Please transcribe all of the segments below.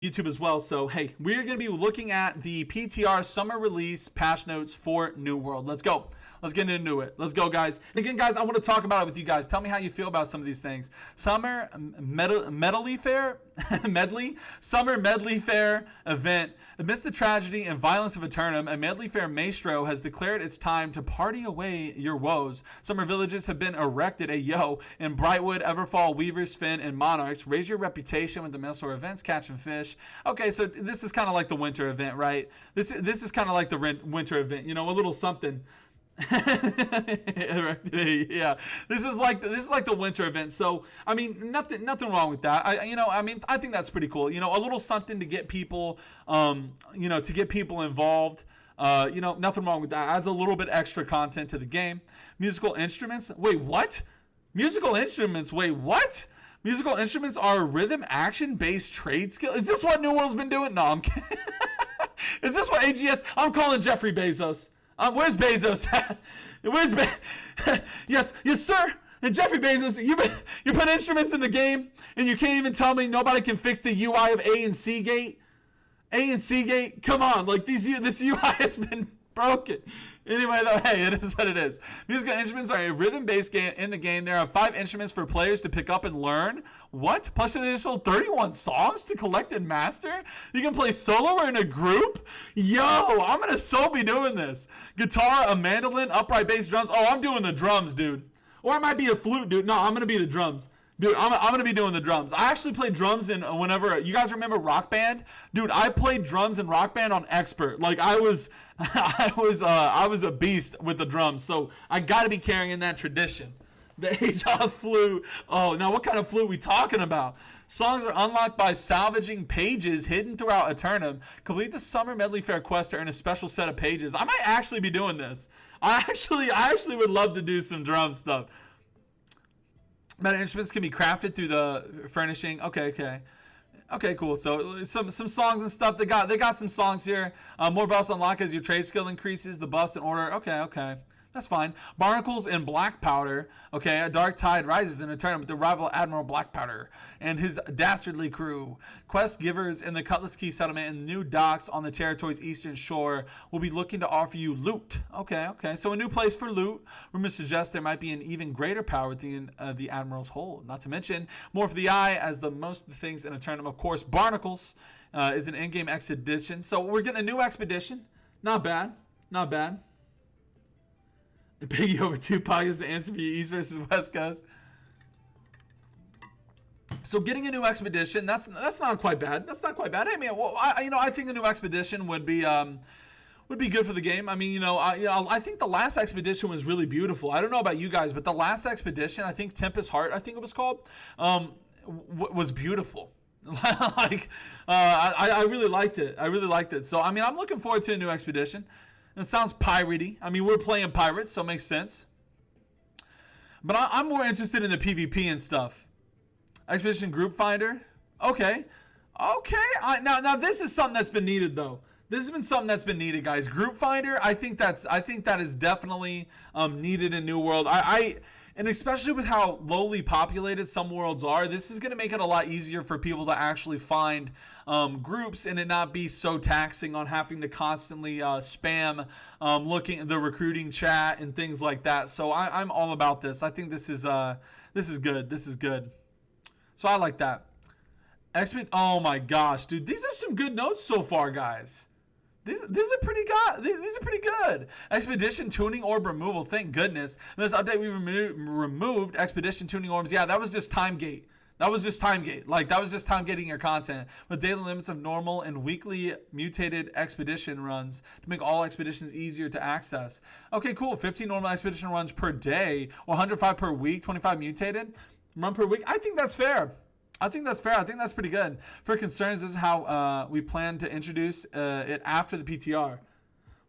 YouTube as well. So, hey, we're going to be looking at the PTR Summer Release patch notes for New World. Let's go. Let's get into it. Let's go, guys. And again, guys, I want to talk about it with you guys. Tell me how you feel about some of these things. Summer Medley Fair event. Amidst the tragedy and violence of Eternum, a Medley Fair maestro has declared it's time to party away your woes. Summer villages have been erected in Brightwood, Everfall, Weaver's Fin, and Monarchs. Raise your reputation with the Maelstrom events, catching fish. Okay, so this is kind of like the winter event, right? This is kind of like the winter event, you know, a little something. Yeah, this is like the winter event. So I mean, nothing wrong with that. I think that's pretty cool. You know, a little something to get people, to get people involved. Nothing wrong with that. Adds a little bit extra content to the game. Musical instruments. Wait, what? Musical instruments. Wait, what? Musical instruments are a rhythm action based trade skill. Is this what New World's been doing? No, I'm kidding. Is this what AGS? I'm calling Jeffrey Bezos. Where's Bezos at? Where's yes, sir. And Jeffrey Bezos, you put instruments in the game, and you can't even tell me nobody can fix the UI of A and C gate. A and C gate, come on, like this UI has been broken. Anyway, though, hey, it is what it is. Musical instruments are a rhythm-based game in the game. There are 5 instruments for players to pick up and learn. What? Plus an additional 31 songs to collect and master? You can play solo or in a group? Yo, I'm going to so be doing this. Guitar, a mandolin, upright bass, drums. Oh, I'm doing the drums, dude. Or it might be a flute, dude. No, I'm going to be the drums. Dude, I'm going to be doing the drums. I actually played drums in whenever, you guys remember Rock Band? Dude, I played drums in Rock Band on Expert. Like I was a beast with the drums. So I got to be carrying that tradition. The Azov flute. Oh, now what kind of flute we talking about? Songs are unlocked by salvaging pages hidden throughout Eternum. Complete the Summer Medley Fair quest to earn a special set of pages. I might actually be doing this. I actually would love to do some drum stuff. Meta instruments can be crafted through the furnishing. Okay, cool. So some songs and stuff. They got some songs here. More buffs unlock as your trade skill increases. The buffs in order. Okay. That's fine. Barnacles and Black Powder. Okay, a dark tide rises in a tournament with the rival Admiral Black Powder and his dastardly crew. Quest givers in the Cutlass Key settlement and the new docks on the territory's eastern shore will be looking to offer you loot. Okay. So a new place for loot. Rumors suggest there might be an even greater power within the Admiral's hold. Not to mention, more for the eye as the most of the things in a tournament. Of course, Barnacles is an in-game expedition. So we're getting a new expedition. Not bad. Piggy over Tupac is the answer for you, East versus West Coast. So getting a new expedition, that's not quite bad. I mean, I think a new expedition would be good for the game. I mean, I think the last expedition was really beautiful. I don't know about you guys, but the last expedition, I think Tempest Heart, I think it was called, was beautiful. I really liked it. So I mean, I'm looking forward to a new expedition. It sounds piratey. I mean, we're playing pirates, so it makes sense. But I'm more interested in the PvP and stuff. Expedition Group Finder. Okay. Now this is something that's been needed, though. This has been something that's been needed, guys. Group Finder. I think that is definitely needed in New World. And especially with how lowly populated some worlds are, this is going to make it a lot easier for people to actually find groups and it not be so taxing on having to constantly spam looking at the recruiting chat and things like that. So I'm all about this. I think this is good. So I like that. Oh my gosh, dude, these are some good notes so far, guys. These are pretty good. Expedition tuning orb removal. Thank goodness. In this update, we removed expedition tuning orbs. Yeah, that was just time gate. Like, that was just time gating your content. With daily limits of normal and weekly mutated expedition runs to make all expeditions easier to access. Okay, cool. 15 normal expedition runs per day, or 105 per week, 25 mutated run per week. I think that's fair. I think that's pretty good. For concerns, this is how we plan to introduce it after the PTR.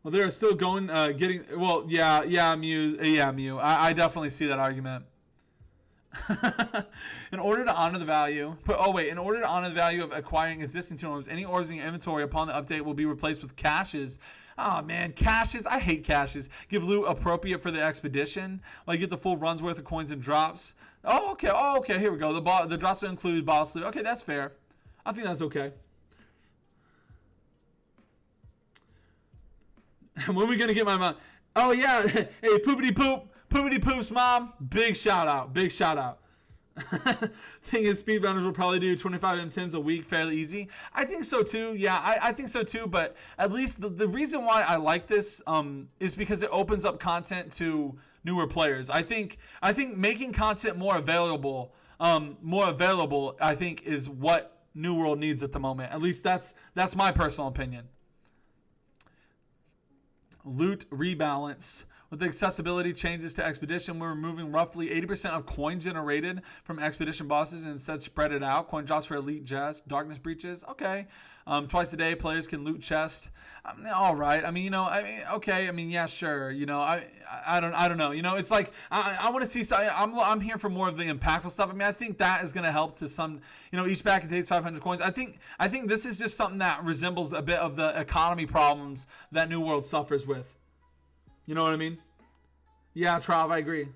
Well, they're still going, Mew. I definitely see that argument. In order to honor the value of acquiring existing tool orbs, any orbs in your inventory upon the update will be replaced with caches. Oh man, caches. I hate caches. Give loot appropriate for the expedition. Like get the full run's worth of coins and drops. Oh, okay. Here we go. The drops will include boss loot. Okay, that's fair. I think that's okay. When are we gonna get my mom? Oh yeah, hey poopity poops mom. Big shout out. Thing is, speedrunners will probably do 25 M10s a week fairly easy. I think so too. Yeah, I think so too. But at least the reason why I like this is because it opens up content to newer players. I think making content more available, I think is what New World needs at the moment. At least that's my personal opinion. Loot rebalance. With the accessibility changes to Expedition, we're removing roughly 80% of coin generated from Expedition bosses and instead spread it out. Coin drops for Elite chests, Darkness Breaches. Okay. Twice a day, players can loot chests. All right. I mean, okay. I mean, yeah, sure. I don't know. It's like I want to see. I'm here for more of the impactful stuff. I mean, I think that is going to help to some. Each pack contains 500 coins. I think this is just something that resembles a bit of the economy problems that New World suffers with. You know what I mean? Yeah, Trav, I agree.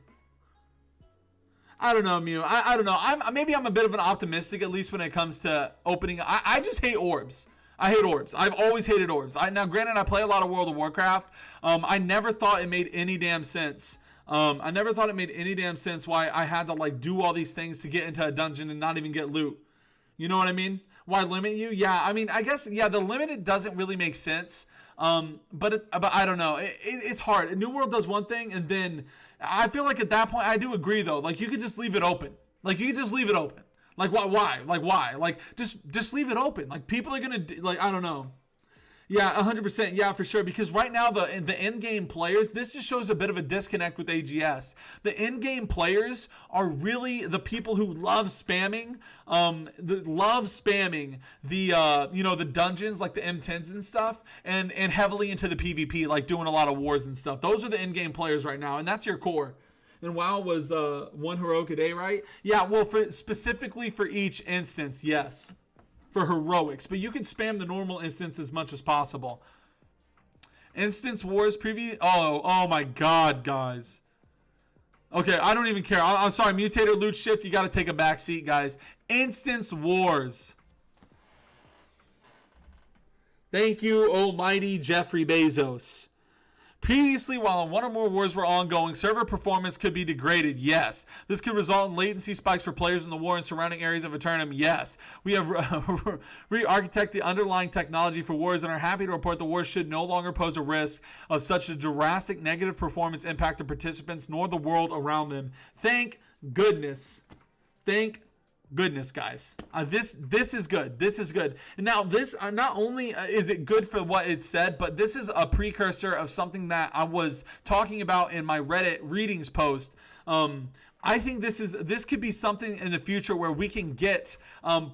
I don't know, Mew. I don't know. Maybe I'm a bit of an optimistic, at least when it comes to opening. I just hate orbs. I hate orbs. I've always hated orbs. Now, granted, I play a lot of World of Warcraft. I never thought it made any damn sense. why I had to do all these things to get into a dungeon and not even get loot. You know what I mean? Why limit you? Yeah, I mean, I guess, yeah, the limit doesn't really make sense. But I don't know. It's hard. New World does one thing, and then I feel like at that point, I do agree though. You could just leave it open. You could just leave it open. Why? Why? Just leave it open. People are gonna I don't know. Yeah, 100%. Yeah, for sure. Because right now, the in-game players, this just shows a bit of a disconnect with AGS. The in-game players are really the people who love spamming, the dungeons, like the M10s and stuff, and heavily into the PvP, doing a lot of wars and stuff. Those are the in-game players right now, and that's your core. And WoW was one heroic a day, right? Yeah, well, specifically for each instance, yes. For heroics, but you can spam the normal instance as much as possible. Instance wars preview. Oh my God, guys. Okay, I don't even care. I'm sorry, mutator loot shift. You got to take a back seat, guys. Instance wars. Thank you, almighty Jeffrey Bezos. Previously, while one or more wars were ongoing, server performance could be degraded. Yes. This could result in latency spikes for players in the war and surrounding areas of Eternum. Yes. We have re-architected the underlying technology for wars and are happy to report the wars should no longer pose a risk of such a drastic negative performance impact to participants nor the world around them. Thank goodness. Thank goodness, guys. This is good. This is good. And now this not only is it good for what it said, but this is a precursor of something that I was talking about in my Reddit readings post. I think this could be something in the future where we can get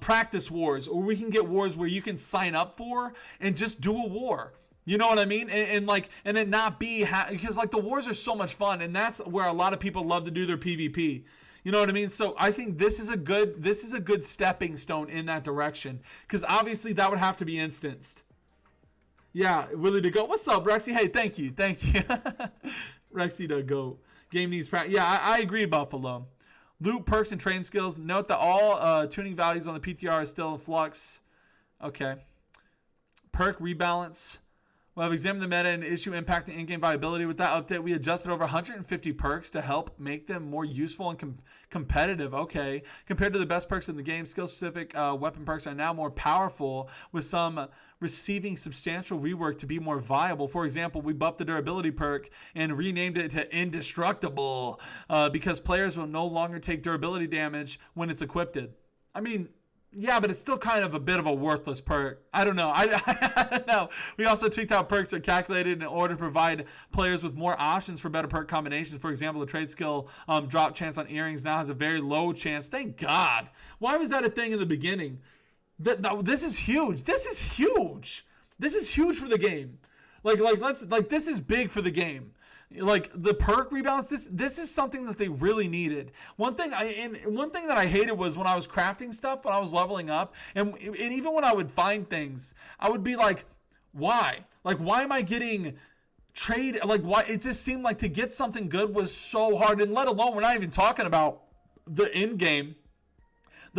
practice wars, or we can get wars where you can sign up for and just do a war. You know what I mean? And it not be because the wars are so much fun, and that's where a lot of people love to do their PvP. You know what I mean? So I think this is a good stepping stone in that direction, because obviously that would have to be instanced. Yeah, Willie to go. What's up, Rexy? Hey, thank you. Rexy to go. Game needs practice. Yeah, I agree, Buffalo. Loot, perks, and train skills. Note that all tuning values on the PTR are still in flux. Okay. Perk rebalance. We'll have examined the meta and issue impacting in-game viability. With that update, we adjusted over 150 perks to help make them more useful and competitive. Okay. Compared to the best perks in the game, skill-specific weapon perks are now more powerful, with some receiving substantial rework to be more viable. For example, we buffed the durability perk and renamed it to Indestructible because players will no longer take durability damage when it's equipped. I mean, yeah, but it's still kind of a bit of a worthless perk. I don't know. I don't know. We also tweaked how perks are calculated in order to provide players with more options for better perk combinations. For example, the trade skill drop chance on earrings now has a very low chance. Thank God. Why was that a thing in the beginning? This is huge. This is huge. This is huge for the game. This is big for the game. The perk rebalance, this is something that they really needed. One thing that I hated was when I was crafting stuff, when I was leveling up, and even when I would find things, I would be like, why? Why am I getting trade? Why? It just seemed like to get something good was so hard, and let alone, we're not even talking about the end game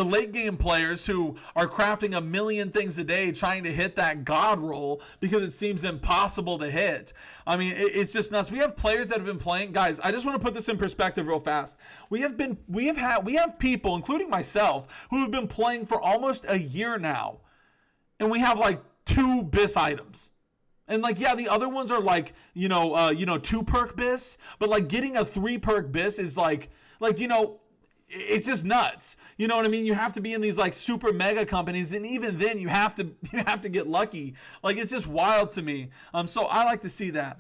the late game players who are crafting a million things a day trying to hit that god roll because it seems impossible to hit. I mean, it's just nuts. We have players that have been playing. Guys, I just want to put this in perspective real fast. We have people, including myself, who have been playing for almost a year now, and we have like 2 BIS items. And like, yeah, the other ones are like, 2 perk BIS, but like getting a 3 perk BIS is like, it's just nuts. You know what I mean? You have to be in these like super mega companies, and even then you have to get lucky. Like, it's just wild to me. So I like to see that.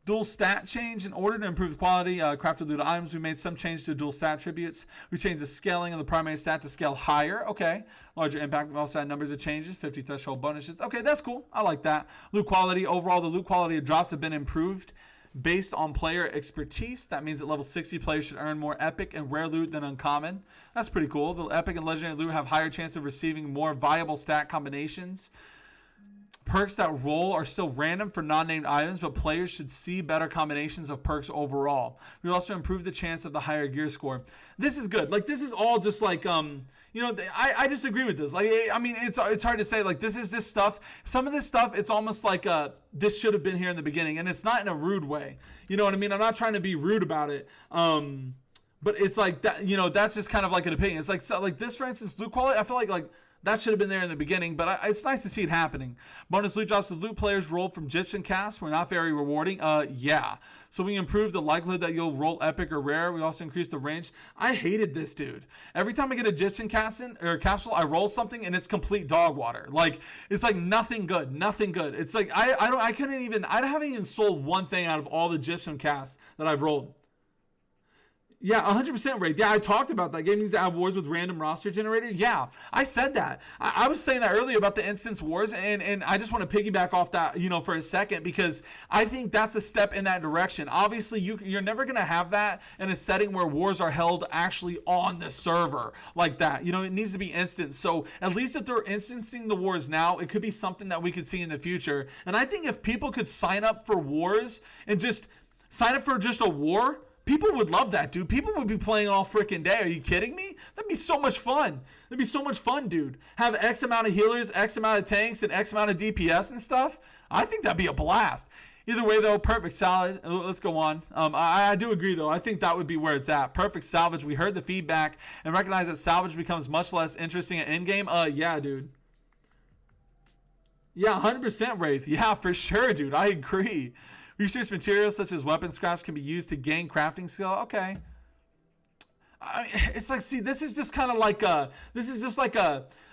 Dual stat change. In order to improve the quality, crafted loot items, we made some change to dual stat attributes. We changed the scaling of the primary stat to scale higher. Okay. Larger impact. We also had numbers of changes, 50 threshold bonuses. Okay, that's cool. I like that. Loot quality. Overall, the loot quality of drops have been improved based on player expertise. That means at level 60, players should earn more epic and rare loot than uncommon. That's pretty cool. The epic and legendary loot have higher chance of receiving more viable stat combinations. Perks that roll are still random for non-named items, but players should see better combinations of perks overall. We also improve the chance of the higher gear score. This is good. Like, this is all just like, I disagree with this. Like, I mean, it's hard to say. Like, this is this stuff. Some of this stuff, it's almost like this should have been here in the beginning, and it's not in a rude way. You know what I mean? I'm not trying to be rude about it. But it's like that. That's just kind of like an opinion. It's like, so, like this, for instance, loot quality. I feel like that should have been there in the beginning, but it's nice to see it happening. Bonus loot drops with loot players rolled from Egyptian casts were not very rewarding. Yeah. So we improved the likelihood that you'll roll epic or rare. We also increased the range. I hated this, dude. Every time I get Egyptian capsule, I roll something and it's complete dog water. Like, it's like nothing good. It's like I haven't even sold one thing out of all the Egyptian casts that I've rolled. Yeah, 100% Ray. Yeah, I talked about that. Game needs to have wars with random roster generator. Yeah, I said that. I was saying that earlier about the instance wars, and I just want to piggyback off that, for a second, because I think that's a step in that direction. Obviously, you're never going to have that in a setting where wars are held actually on the server like that. It needs to be instant. So at least if they're instancing the wars now, it could be something that we could see in the future. And I think if people could sign up for wars and just sign up for just a war, people would love that, dude. People would be playing all freaking day. Are you kidding me? That'd be so much fun. Dude. Have X amount of healers, X amount of tanks, and X amount of DPS and stuff. I think that'd be a blast. Either way, though, perfect salad. Let's go on. I do agree, though. I think that would be where it's at. Perfect salvage. We heard the feedback and recognize that salvage becomes much less interesting at endgame. Yeah, dude. Yeah, 100% Wraith. Yeah, for sure, dude. I agree. Research materials such as weapon scraps can be used to gain crafting skill. Okay. It's like, see, this is just kind of like a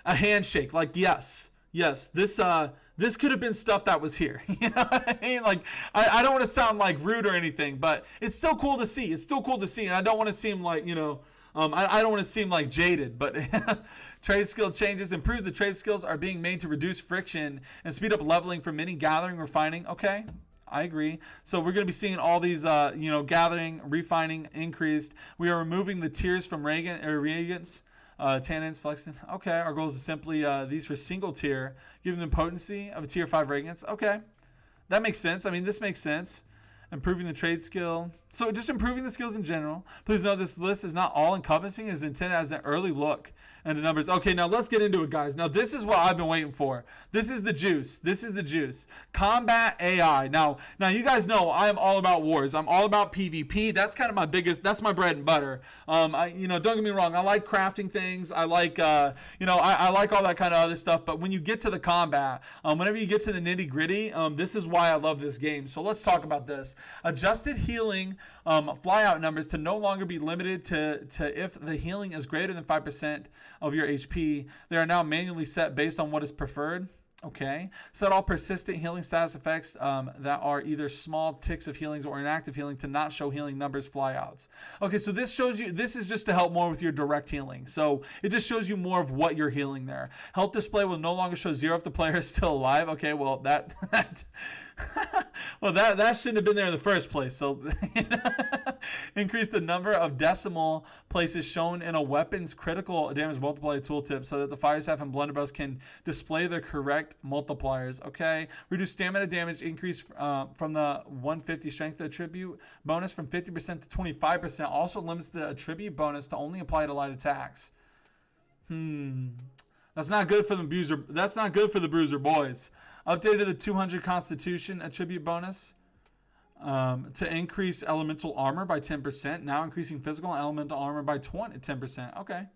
handshake. Like, yes, this could have been stuff that was here. You know what I mean? Like, I don't want to sound like rude or anything, but it's still cool to see. And I don't want to seem like, I don't want to seem like jaded, but trade skill changes. Improve the trade skills are being made to reduce friction and speed up leveling for mini gathering, refining. Okay. I agree. So we're going to be seeing all these, gathering, refining increased. We are removing the tiers from reagents, tannins, flexin. Okay, our goal is to simply these for single tier, giving them potency of a tier 5 reagents. Okay, that makes sense. I mean, this makes sense. Improving the trade skill. So just improving the skills in general. Please note this list is not all encompassing. It is intended as an early look into numbers. Okay, now let's get into it, guys. Now this is what I've been waiting for. This is the juice. Combat AI. Now you guys know I am all about wars. I'm all about PvP. That's kind of that's my bread and butter. Don't get me wrong. I like crafting things. I like, I like all that kind of other stuff. But when you get to the combat, whenever you get to the nitty gritty, this is why I love this game. So let's talk about this. Adjusted healing flyout numbers to no longer be limited to if the healing is greater than 5% of your HP. They are now manually set based on what is preferred. Okay. Set all persistent healing status effects that are either small ticks of healings or inactive healing to not show healing numbers flyouts. Okay, so this shows you, this is just to help more with your direct healing. So it just shows you more of what you're healing there. Health display will no longer show 0 if the player is still alive. Okay, well that shouldn't have been there in the first place. So Increase the number of decimal places shown in a weapon's critical damage multiplier tooltip so that the fire staff and blunderbuss can display the correct multipliers. Okay. Reduce stamina damage increase from the 150 strength attribute bonus from 50% to 25%. Also limits the attribute bonus to only apply to light attacks. That's not good for the bruiser. That's not good for the bruiser boys. Updated the 200 Constitution attribute bonus to increase elemental armor by 10%. Now increasing physical and elemental armor by 10%. Okay,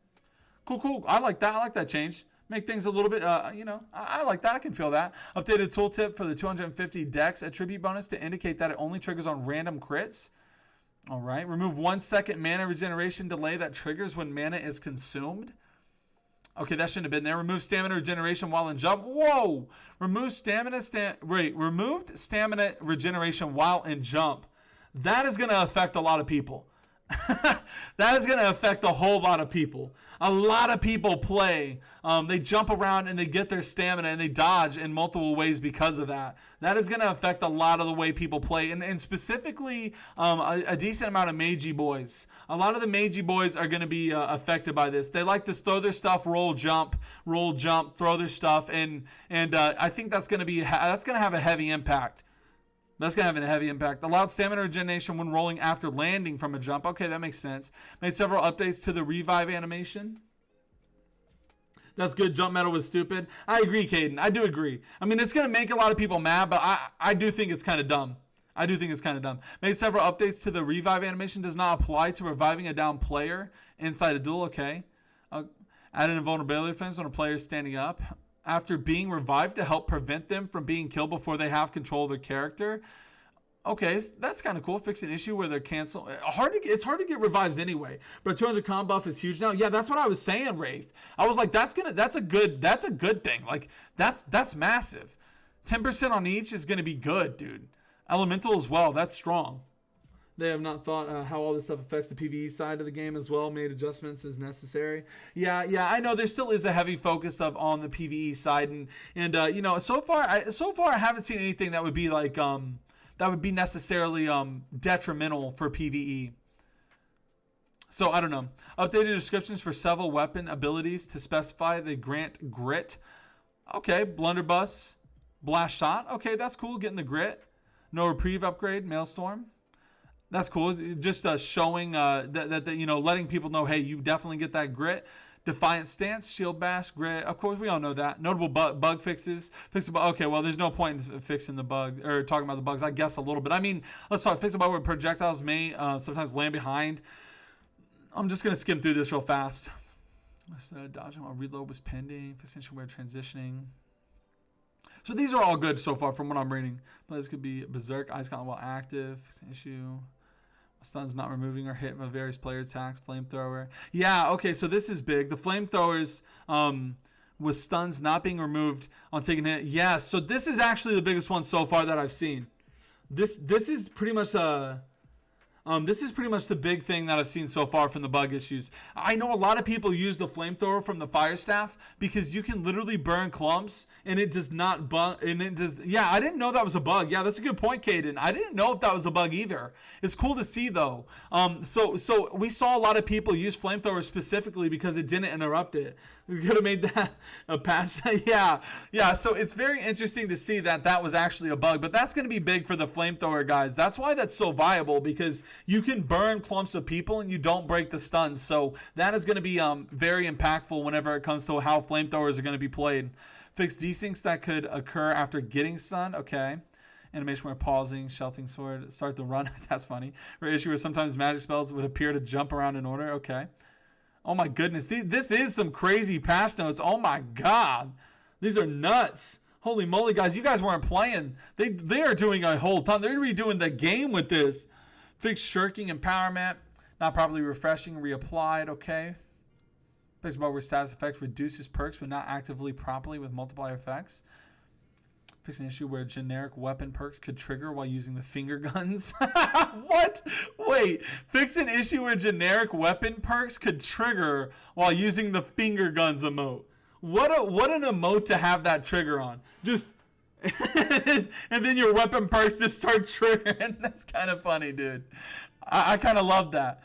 cool. I like that. I like that change. Make things a little bit, I like that. I can feel that. Updated tooltip for the 250 Dex attribute bonus to indicate that it only triggers on random crits. All right. Remove 1 second mana regeneration delay that triggers when mana is consumed. Okay, that shouldn't have been there. Remove stamina regeneration while in jump. Whoa! Removed stamina regeneration while in jump. That is going to affect a lot of people. That is going to affect a whole lot of people. A lot of people play. They jump around and they get their stamina and they dodge in multiple ways because of that. That is going to affect a lot of the way people play. And specifically, a decent amount of Meiji boys. A lot of the Meiji boys are going to be affected by this. They like to throw their stuff, roll, jump, throw their stuff. And I think that's going to have a heavy impact. That's going to have a heavy impact. Allowed stamina regeneration when rolling after landing from a jump. Okay, that makes sense. Made several updates to the revive animation. That's good. Jump metal was stupid. I agree, Caden. I do agree. I mean, it's going to make a lot of people mad, but I do think it's kind of dumb. Made several updates to the revive animation. Does not apply to reviving a down player inside a duel. Okay. Added invulnerability defense when a player is standing up after being revived to help prevent them from being killed before they have control of their character. Okay, that's kind of cool. Fix an issue where they're canceled. It's hard to get revives anyway. But 200 con buff is huge now. Yeah, that's what I was saying, Wraith. I was like, that's a good thing. Like that's massive. 10% on each is gonna be good, dude. Elemental as well. That's strong. They have not thought how all this stuff affects the PvE side of the game as well. Made adjustments as necessary. Yeah, I know there still is a heavy focus on the PvE side, and so far I haven't seen anything that would be like that would be necessarily detrimental for PvE. So I don't know. Updated descriptions for several weapon abilities to specify they grant grit. Okay, blunderbuss, blast shot. Okay, that's cool. Getting the grit. No reprieve upgrade. Maelstrom. That's cool. Just showing that letting people know, hey, you definitely get that grit. Defiant stance, shield bash, grit. Of course, we all know that. Notable bug fixes. Okay, well, there's no point in fixing the bug or talking about the bugs. I guess a little bit. I mean, let's talk. Fix about where projectiles may sometimes land behind. I'm just gonna skim through this real fast. Dodging while reload was pending. Essentially, we're transitioning. So these are all good so far from what I'm reading. Players could be berserk, ice gauntlet while active. Fix an issue. Stuns not removing or hit by various player attacks. Flamethrower. Yeah, okay, so this is big. The flamethrowers with stuns not being removed on taking hit. Yeah, so this is actually the biggest one so far that I've seen. This is pretty much the big thing that I've seen so far from the bug issues. I know a lot of people use the flamethrower from the fire staff because you can literally burn clumps and it does not bug. Yeah, I didn't know that was a bug. Yeah, that's a good point, Caden. I didn't know if that was a bug either. It's cool to see though. So we saw a lot of people use flamethrowers specifically because it didn't interrupt it. We could have made that a patch. Yeah. So it's very interesting to see that was actually a bug, but that's going to be big for the flamethrower guys. That's why that's so viable, because you can burn clumps of people and you don't break the stuns. So that is going to be very impactful whenever it comes to how flamethrowers are going to be played. Fix desyncs that could occur after getting stunned. Okay. Animation where pausing, shelving sword, start the run. That's funny. Or issue where sometimes magic spells would appear to jump around in order. Okay. Oh my goodness. This is some crazy patch notes. Oh my God. These are nuts. Holy moly, guys. You guys weren't playing. They are doing a whole ton. They're redoing the game with this. Fix shirking empowerment. Not properly refreshing. Reapplied. Okay. Fix about where status effects reduces perks but not actively properly with multiplier effects. Fix an issue where generic weapon perks could trigger while using the finger guns. What? Wait. Fix an issue where generic weapon perks could trigger while using the finger guns emote. What an emote to have that trigger on. Just and then your weapon perks just start triggering. That's kind of funny, dude. I kind of love that.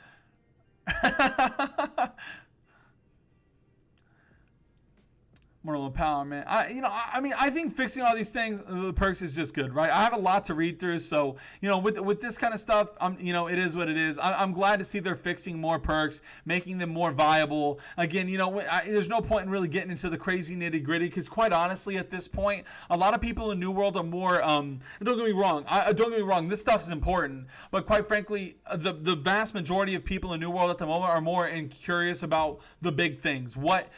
Moral empowerment. I think fixing all these things, the perks is just good, right? I have a lot to read through, so with this kind of stuff, it is what it is. I'm glad to see they're fixing more perks, making them more viable. Again, there's no point in really getting into the crazy nitty gritty because, quite honestly, at this point, a lot of people in New World are more. Don't get me wrong. Don't get me wrong. This stuff is important, but quite frankly, the vast majority of people in New World at the moment are more curious about the big things. What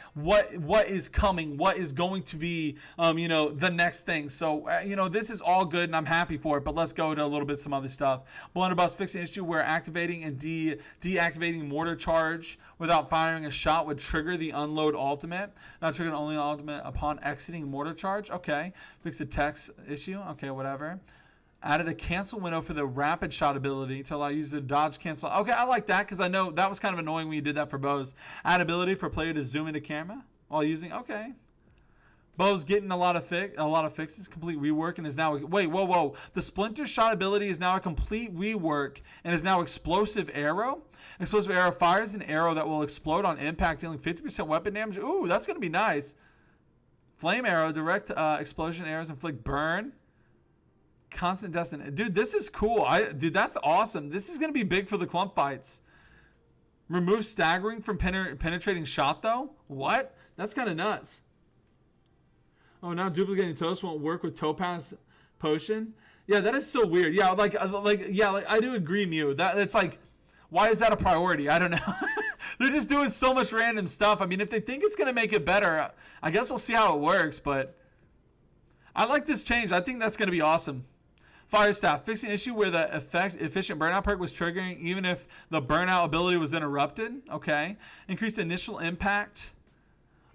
is coming? What is going to be, the next thing. So, this is all good and I'm happy for it, but let's go to a little bit some other stuff. Blunderbuss fixing an issue where activating and deactivating mortar charge without firing a shot would trigger the unload ultimate. Not triggering only ultimate upon exiting mortar charge. Okay. Fix the text issue. Okay, whatever. Added a cancel window for the rapid shot ability to allow users to dodge cancel. Okay, I like that because I know that was kind of annoying when you did that for bows. Add ability for player to zoom into camera while using. Okay. Bo's getting a lot of fixes, complete rework, and is now whoa. The splinter shot ability is now a complete rework and is now explosive arrow. Explosive arrow fires an arrow that will explode on impact, dealing 50% weapon damage. Ooh, that's gonna be nice. Flame arrow, direct explosion arrows inflict burn. Constant destiny. Dude, this is cool. Dude, that's awesome. This is gonna be big for the clump fights. Remove staggering from penetrating shot though. What? That's kind of nuts. Oh, now duplicating toast won't work with Topaz Potion. Yeah, that is so weird. Yeah, I do agree, Mew. It's like, why is that a priority? I don't know. They're just doing so much random stuff. I mean, if they think it's gonna make it better, I guess we'll see how it works. But I like this change. I think that's gonna be awesome. Fire Staff fixing an issue where the efficient burnout perk was triggering even if the burnout ability was interrupted. Okay, increased initial impact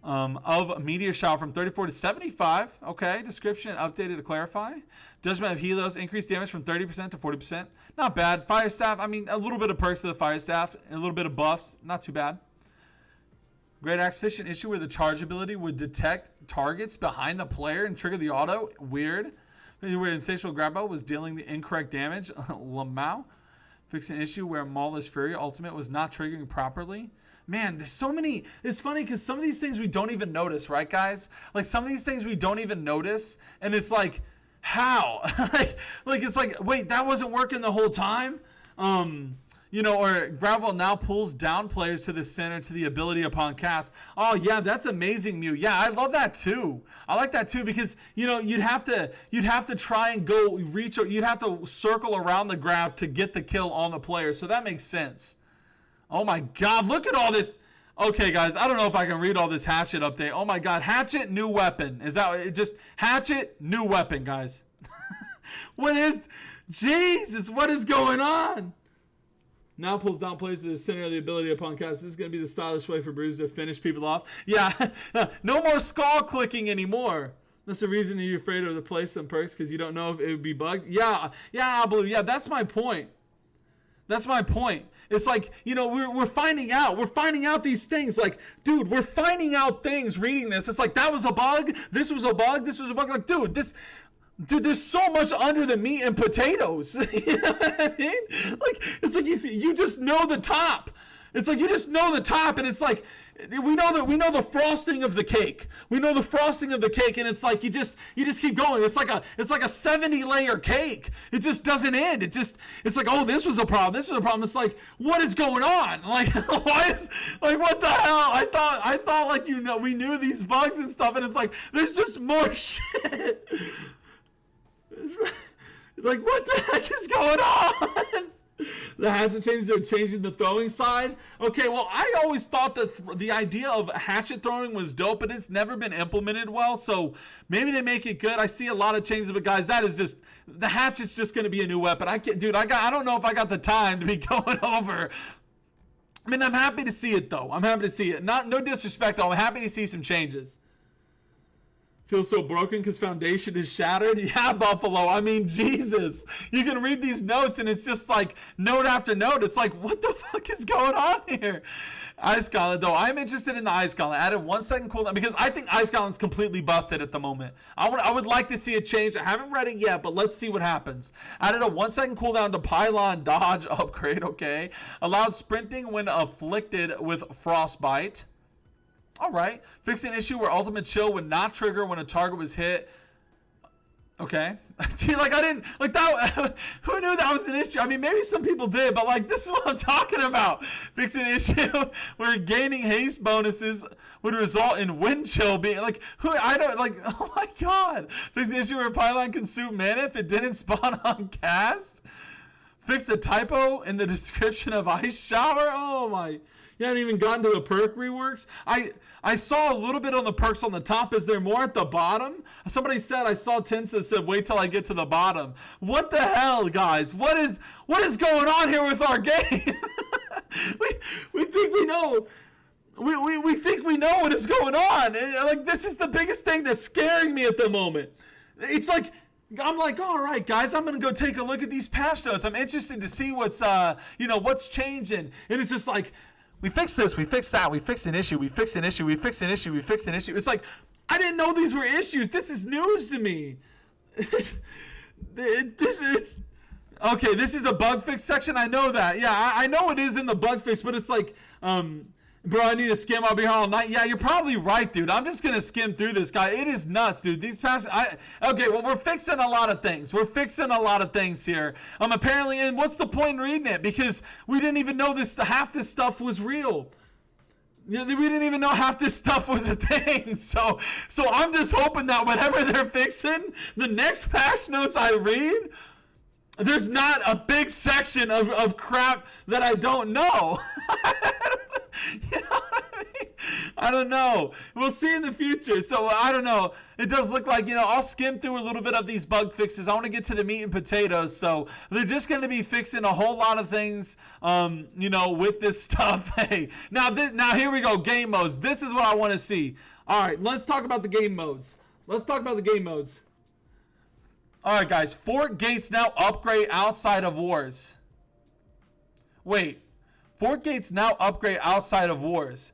of a meteor shower from 34 to 75. Okay, description updated to clarify. Judgment of Helos increased damage from 30% to 40%. Not bad. Fire Staff, I mean, a little bit of perks to the Fire Staff, a little bit of buffs. Not too bad. Great Axe fixing an issue where the charge ability would detect targets behind the player and trigger the auto. Weird. Where Insatiable Grabbo was dealing the incorrect damage. Lamau. Fixing an issue where Maul's Fury ultimate was not triggering properly. Man, there's so many. It's funny because some of these things we don't even notice, right, guys? Like some of these things we don't even notice, and it's like, how? like it's like, wait, that wasn't working the whole time. Or Gravel now pulls down players to the center to the ability upon cast. Oh yeah, that's amazing, Mew. Yeah, I love that too. I like that too because you'd have to try and go reach, or you'd have to circle around the grab to get the kill on the player. So that makes sense. Oh my God, look at all this. Okay, guys, I don't know if I can read all this Hatchet update. Oh my God, Hatchet, new weapon. Is that it? Just Hatchet, new weapon, guys. Jesus, what is going on? Now pulls down players to the center of the ability upon cast. This is going to be the stylish way for Bruiser to finish people off. Yeah, no more skull clicking anymore. That's the reason you're afraid of the play some perks because you don't know if it would be bugged. Yeah, Blue. Yeah, that's my point. That's my point. It's like, we're finding out. We're finding out these things. Like, dude, we're finding out things reading this. It's like, that was a bug. This was a bug. This was a bug. Like, dude, there's so much under the meat and potatoes. You know what I mean? Like, it's like you just know the top. It's like you just know the top, and it's like we know the frosting of the cake. We know the frosting of the cake, and it's like you just keep going. It's like a 70-layer cake. It just doesn't end. It's like, oh, this was a problem. This is a problem. It's like, what is going on? Like, what the hell? I thought like we knew these bugs and stuff, and it's like there's just more shit. Like, what the heck is going on? The hatchet changes, they're changing the throwing side. Okay, well, I always thought that the idea of hatchet throwing was dope, but it's never been implemented well, so maybe they make it good. I see a lot of changes, but guys, that is just, the hatchet's just going to be a new weapon. I don't know if I got the time to be going over. I mean, I'm happy to see it, though. I'm happy to see it. No disrespect, though. I'm happy to see some changes. Feels so broken because foundation is shattered. Yeah, Buffalo. I mean, Jesus. You can read these notes and it's just like note after note. It's like, what the fuck is going on here? Ice Gauntlet, though. I'm interested in the Ice Gauntlet. Added 1 second cooldown because I think Ice Gauntlet's completely busted at the moment. I would like to see it change. I haven't read it yet, but let's see what happens. Added a 1 second cooldown to Pylon Dodge upgrade, okay. Allowed sprinting when afflicted with Frostbite. All right. Fixed an issue where Ultimate Chill would not trigger when a target was hit. Okay. See, like, I didn't, like, that, who knew that was an issue? I mean, maybe some people did, but, like, this is what I'm talking about. Fixed an issue where gaining haste bonuses would result in wind chill being, like, I don't, like, oh my God. Fixed an issue where Pylon consumed mana if it didn't spawn on cast. Fixed a typo in the description of Ice Shower. Oh my. You haven't even gotten to the perk reworks. I saw a little bit on the perks on the top. Is there more at the bottom? Somebody said, I saw Tinsa that said, wait till I get to the bottom. What the hell, guys? What is going on here with our game? we think we know. We think we know what is going on. Like, this is the biggest thing that's scaring me at the moment. It's like, I'm like, all right, guys, I'm going to go take a look at these patch notes. I'm interested to see what's changing. And it's just like, we fixed this, we fixed that, we fixed an issue, we fixed an issue, we fixed an issue, we fixed an issue. It's like, I didn't know these were issues. This is news to me. This is a bug fix section. I know that. Yeah, I know it is in the bug fix, but it's like, bro, I need to skim. I'll be here all night. Yeah, you're probably right, dude. I'm just going to skim through this, guy. It is nuts, dude. These patches, okay, well, we're fixing a lot of things. We're fixing a lot of things here. Apparently, and what's the point in reading it? Because we didn't even know half this stuff was real. We didn't even know half this stuff was a thing. So I'm just hoping that whatever they're fixing, the next patch notes I read, there's not a big section of crap that I don't know. You know what I mean? I don't know. We'll see in the future. So I don't know. It does look like, I'll skim through a little bit of these bug fixes. I want to get to the meat and potatoes. So they're just going to be fixing a whole lot of things, with this stuff. Hey, now here we go. Game modes. This is what I want to see. All right, let's talk about the game modes. All right, guys. Fort Gates now upgrade outside of wars. Wait. Fort Gates now upgrade outside of wars.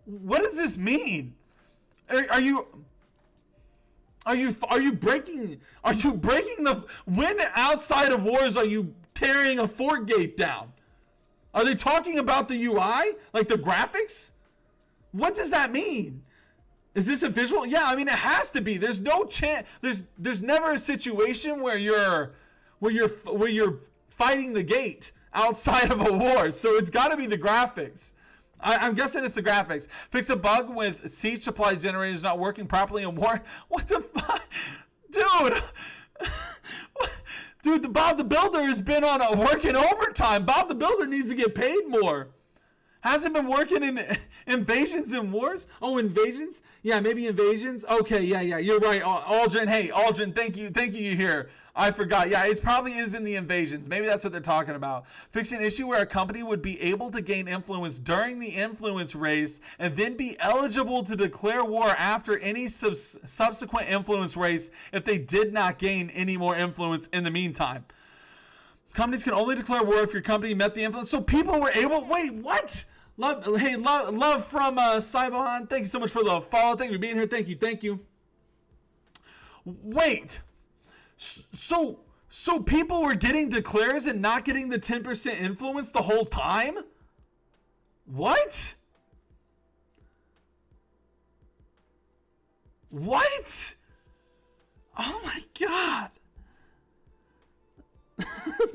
What does this mean? Are you breaking the, when outside of wars are you tearing a Fort Gate down? Are they talking about the UI? Like the graphics? What does that mean? Is this a visual? Yeah, I mean, it has to be. There's no chance. There's never a situation where you're fighting the gate outside of a war. So it's got to be the graphics. I'm guessing it's the graphics. Fix a bug with siege supply generators not working properly in war. What the fuck? Dude. Dude, Bob the Builder has been working overtime. Bob the Builder needs to get paid more. Hasn't been working in invasions and wars? Oh, invasions? Yeah, maybe invasions. Okay, yeah, you're right. Aldrin, hey, Aldrin, thank you, you're here. I forgot. Yeah, it probably is in the invasions. Maybe that's what they're talking about. Fix an issue where a company would be able to gain influence during the influence race and then be eligible to declare war after any subsequent influence race if they did not gain any more influence in the meantime. Companies can only declare war if your company met the influence. So people were able... Wait, what? Love from Cybohan. Thank you so much for the follow. Thank you for being here. Thank you. Wait. So people were getting declares and not getting the 10% influence the whole time? What? Oh my God.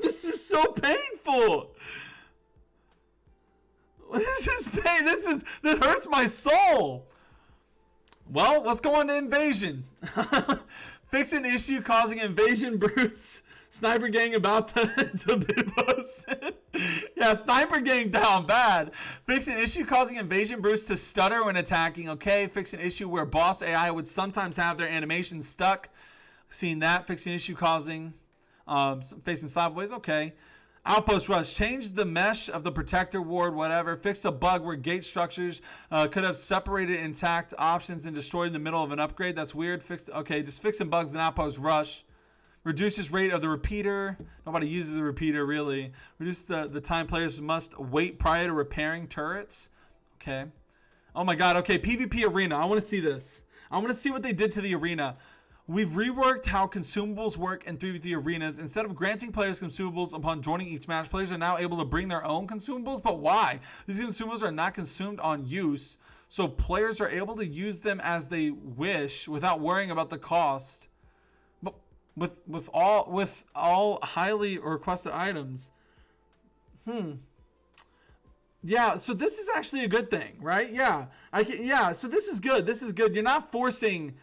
This is so painful. This is pain. That hurts my soul. Well, let's go on to invasion. Fix an issue causing invasion brutes. Sniper gang about to be posted. Yeah, sniper gang down bad. Fix an issue causing invasion brutes to stutter when attacking. Okay. Fix an issue where boss AI would sometimes have their animation stuck. Seen that. Fix an issue causing facing sideways. Okay. Outpost Rush. Changed the mesh of the protector ward, whatever. Fixed a bug where gate structures could have separated intact options and destroyed in the middle of an upgrade. That's weird. Okay, just fixing bugs in Outpost Rush. Reduces rate of the repeater. Nobody uses the repeater, really. Reduce the time players must wait prior to repairing turrets. Okay. Oh, my God. Okay, PvP Arena. I want to see this. I want to see what they did to the arena. We've reworked how consumables work in 3v3 arenas. Instead of granting players consumables upon joining each match, players are now able to bring their own consumables. But why? These consumables are not consumed on use, so players are able to use them as they wish without worrying about the cost. But with all highly requested items. Yeah, so this is actually a good thing, right? Yeah. So this is good. This is good. You're not forcing.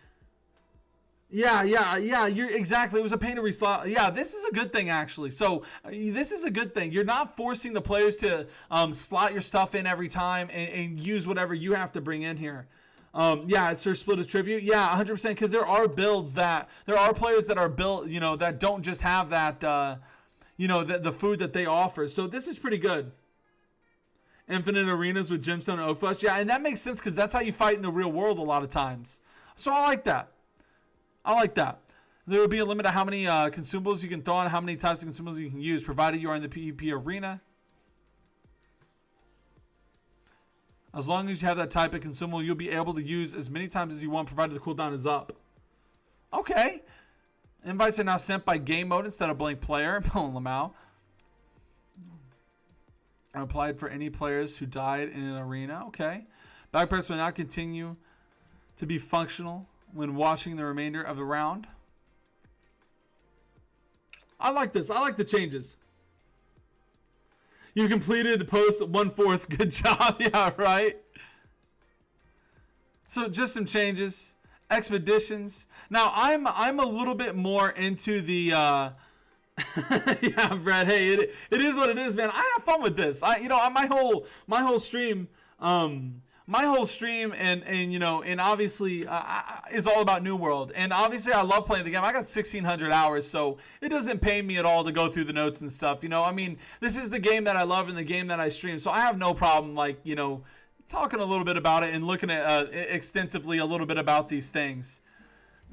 Yeah, you're exactly. It was a pain to reslot. Yeah, this is a good thing, actually. So this is a good thing. You're not forcing the players to slot your stuff in every time and use whatever you have to bring in here. Yeah, it's their split of tribute. Yeah, 100%. Because there are builds there are players that are built, that don't just have that, the food that they offer. So this is pretty good. Infinite arenas with gemstone and oak flesh. Yeah, and that makes sense because that's how you fight in the real world a lot of times. So I like that. There will be a limit to how many consumables you can throw on, how many types of consumables you can use, provided you are in the PvP arena. As long as you have that type of consumable, you'll be able to use as many times as you want, provided the cooldown is up. Okay. Invites are now sent by game mode instead of blank player. Lamau. Applied for any players who died in an arena. Okay. Backpress will now continue to be functional when watching the remainder of the round. I like this. I like the changes. You completed the post 1/4. Good job. Yeah, right. So just some changes. Expeditions. Now I'm a little bit more into the yeah, Brad. Hey, it is what it is, man. I have fun with this. My whole stream and obviously is all about New World. And obviously I love playing the game. I got 1,600 hours, so it doesn't pain me at all to go through the notes and stuff. This is the game that I love and the game that I stream. So I have no problem, talking a little bit about it and looking at extensively a little bit about these things.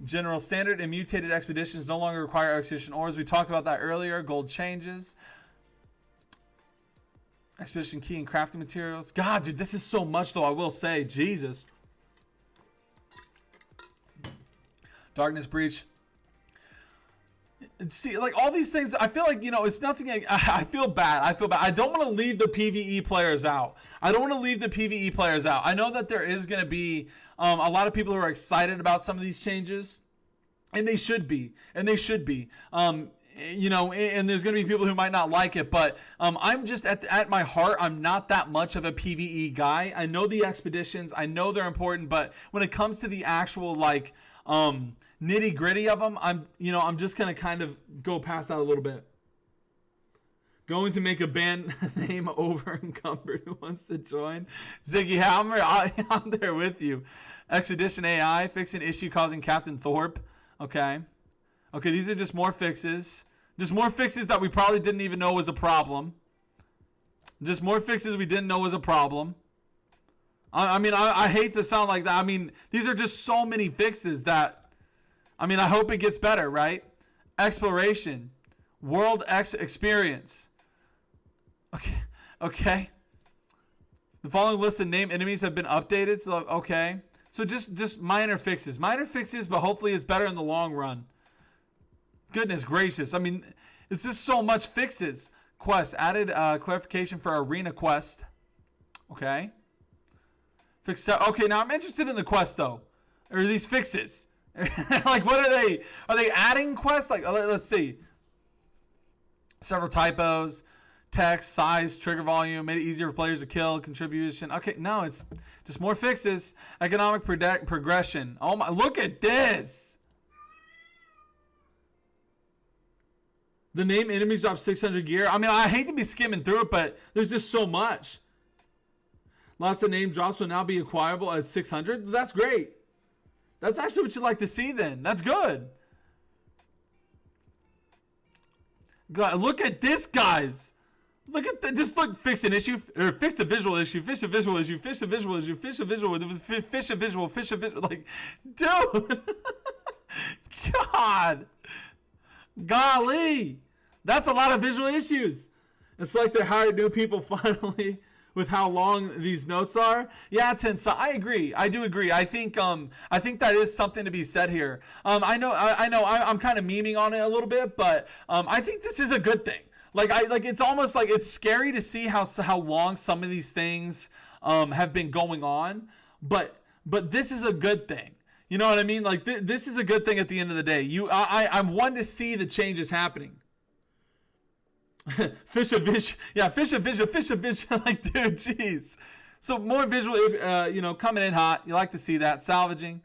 General standard and mutated expeditions no longer require expedition ores. We talked about that earlier. Gold changes. Expedition key and crafting materials. God, dude, this is so much, though, I will say. Jesus. Darkness breach. See, all these things, I feel like, it's nothing. I feel bad. I don't want to leave the PvE players out. I know that there is going to be a lot of people who are excited about some of these changes. And they should be. And there's going to be people who might not like it, but I'm just at my heart, I'm not that much of a PvE guy. I know the expeditions, I know they're important, but when it comes to the actual nitty gritty of them, I'm just gonna kind of go past that a little bit. Going to make a band name over encumbered. Who wants to join? Ziggy Hammer, I'm there with you. Expedition AI fixing issue causing Captain Thorpe. Okay, these are just more fixes. Just more fixes that we probably didn't even know was a problem. Just more fixes we didn't know was a problem. I hate to sound like that. These are just so many fixes that, I hope it gets better, right? Exploration. World experience. Okay. The following list of named enemies have been updated. So, okay. So just minor fixes. But hopefully it's better in the long run. Goodness gracious. It's just so much fixes. Quest. Added clarification for arena quest. Okay. Okay, now I'm interested in the quest, though. Or these fixes. What are they? Are they adding quests? Let's see. Several typos. Text, size, trigger volume. Made it easier for players to kill. Contribution. Okay, no, it's just more fixes. Economic progression. Oh my, look at this. The name enemies drop 600 gear. I hate to be skimming through it, but there's just so much. Lots of name drops will now be acquirable at 600. That's great. That's actually what you'd like to see then. That's good. God, look at this, guys. Look at that. Just look, fix an issue, or fix a visual issue, fix a visual issue, fix a visual issue, fix a visual, fish a visual, fish a visual. Like, dude. God. Golly. That's a lot of visual issues. It's like they hired new people finally with how long these notes are. Yeah, Tensa, I agree. I do agree. I think that is something to be said here. I know I'm kind of memeing on it a little bit, but I think this is a good thing. Like it's almost like it's scary to see how long some of these things have been going on, but this is a good thing. You know what I mean? Like this is a good thing at the end of the day. I'm one to see the changes happening. Fish a vision. Yeah, fish a vision. Like, dude, jeez. So more visual, coming in hot. You like to see that. Salvaging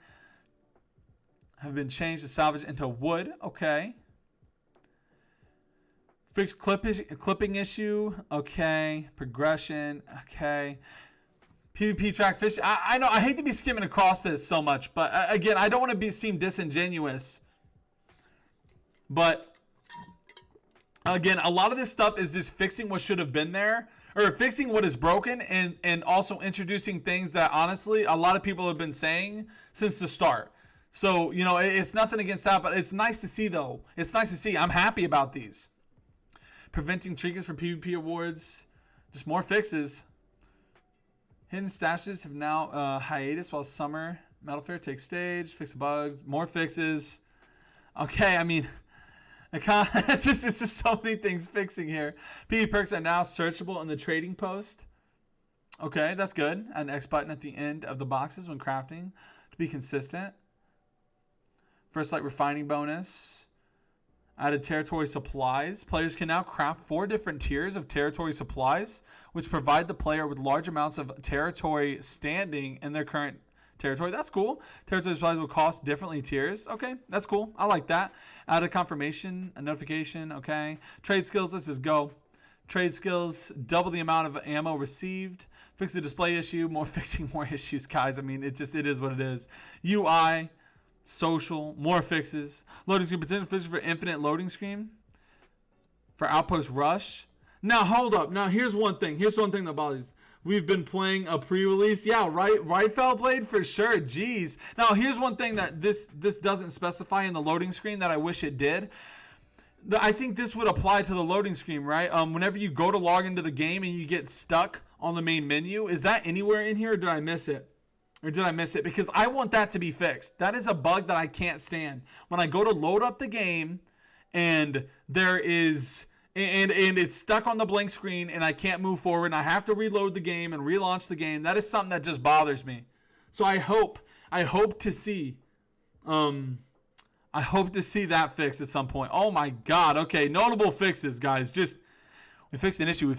have been changed to salvage into wood. Okay. Fixed clipping issue. Okay. Progression. Okay. PvP track fish. I know. I hate to be skimming across this so much, but again, I don't want to seem disingenuous. But again, a lot of this stuff is just fixing what should have been there, or fixing what is broken, and also introducing things that honestly a lot of people have been saying since the start. So, it's nothing against that, but it's nice to see though. It's nice to see. I'm happy about these. Preventing trinkets from PvP awards. Just more fixes. Hidden stashes have now hiatus while Summer Metal Fair takes stage. Fix a bug. More fixes. Okay, I mean, it's just so many things fixing here. PvP perks are now searchable in the trading post. Okay, that's good. An X button at the end of the boxes when crafting to be consistent. First light refining bonus. Added territory supplies. Players can now craft 4 different tiers of territory supplies, which provide the player with large amounts of territory standing in their current territory. That's cool. Territory supplies will cost differently tiers. Okay, that's cool. I like that. Add a confirmation, a notification. Okay. Trade skills. Let's just go. Trade skills. Double the amount of ammo received. Fix the display issue. More fixing more issues, guys. I mean, it is what it is. UI. Social. More fixes. Loading screen. Potential fixes for infinite loading screen. For Outpost Rush. Now, hold up. Now, here's one thing. Here's one thing that bothers. We've been playing a pre-release. Yeah, right fell played for sure. Jeez. Now, here's one thing that this doesn't specify in the loading screen that I wish it did. I think this would apply to the loading screen, right? Whenever you go to log into the game and you get stuck on the main menu, is that anywhere in here or did I miss it? Because I want that to be fixed. That is a bug that I can't stand. When I go to load up the game and there is... And it's stuck on the blank screen and I can't move forward and I have to reload the game and relaunch the game. That is something that just bothers me. So I hope to see that fixed at some point. Oh my God. Okay. Notable fixes, guys. Just we fixed an issue. All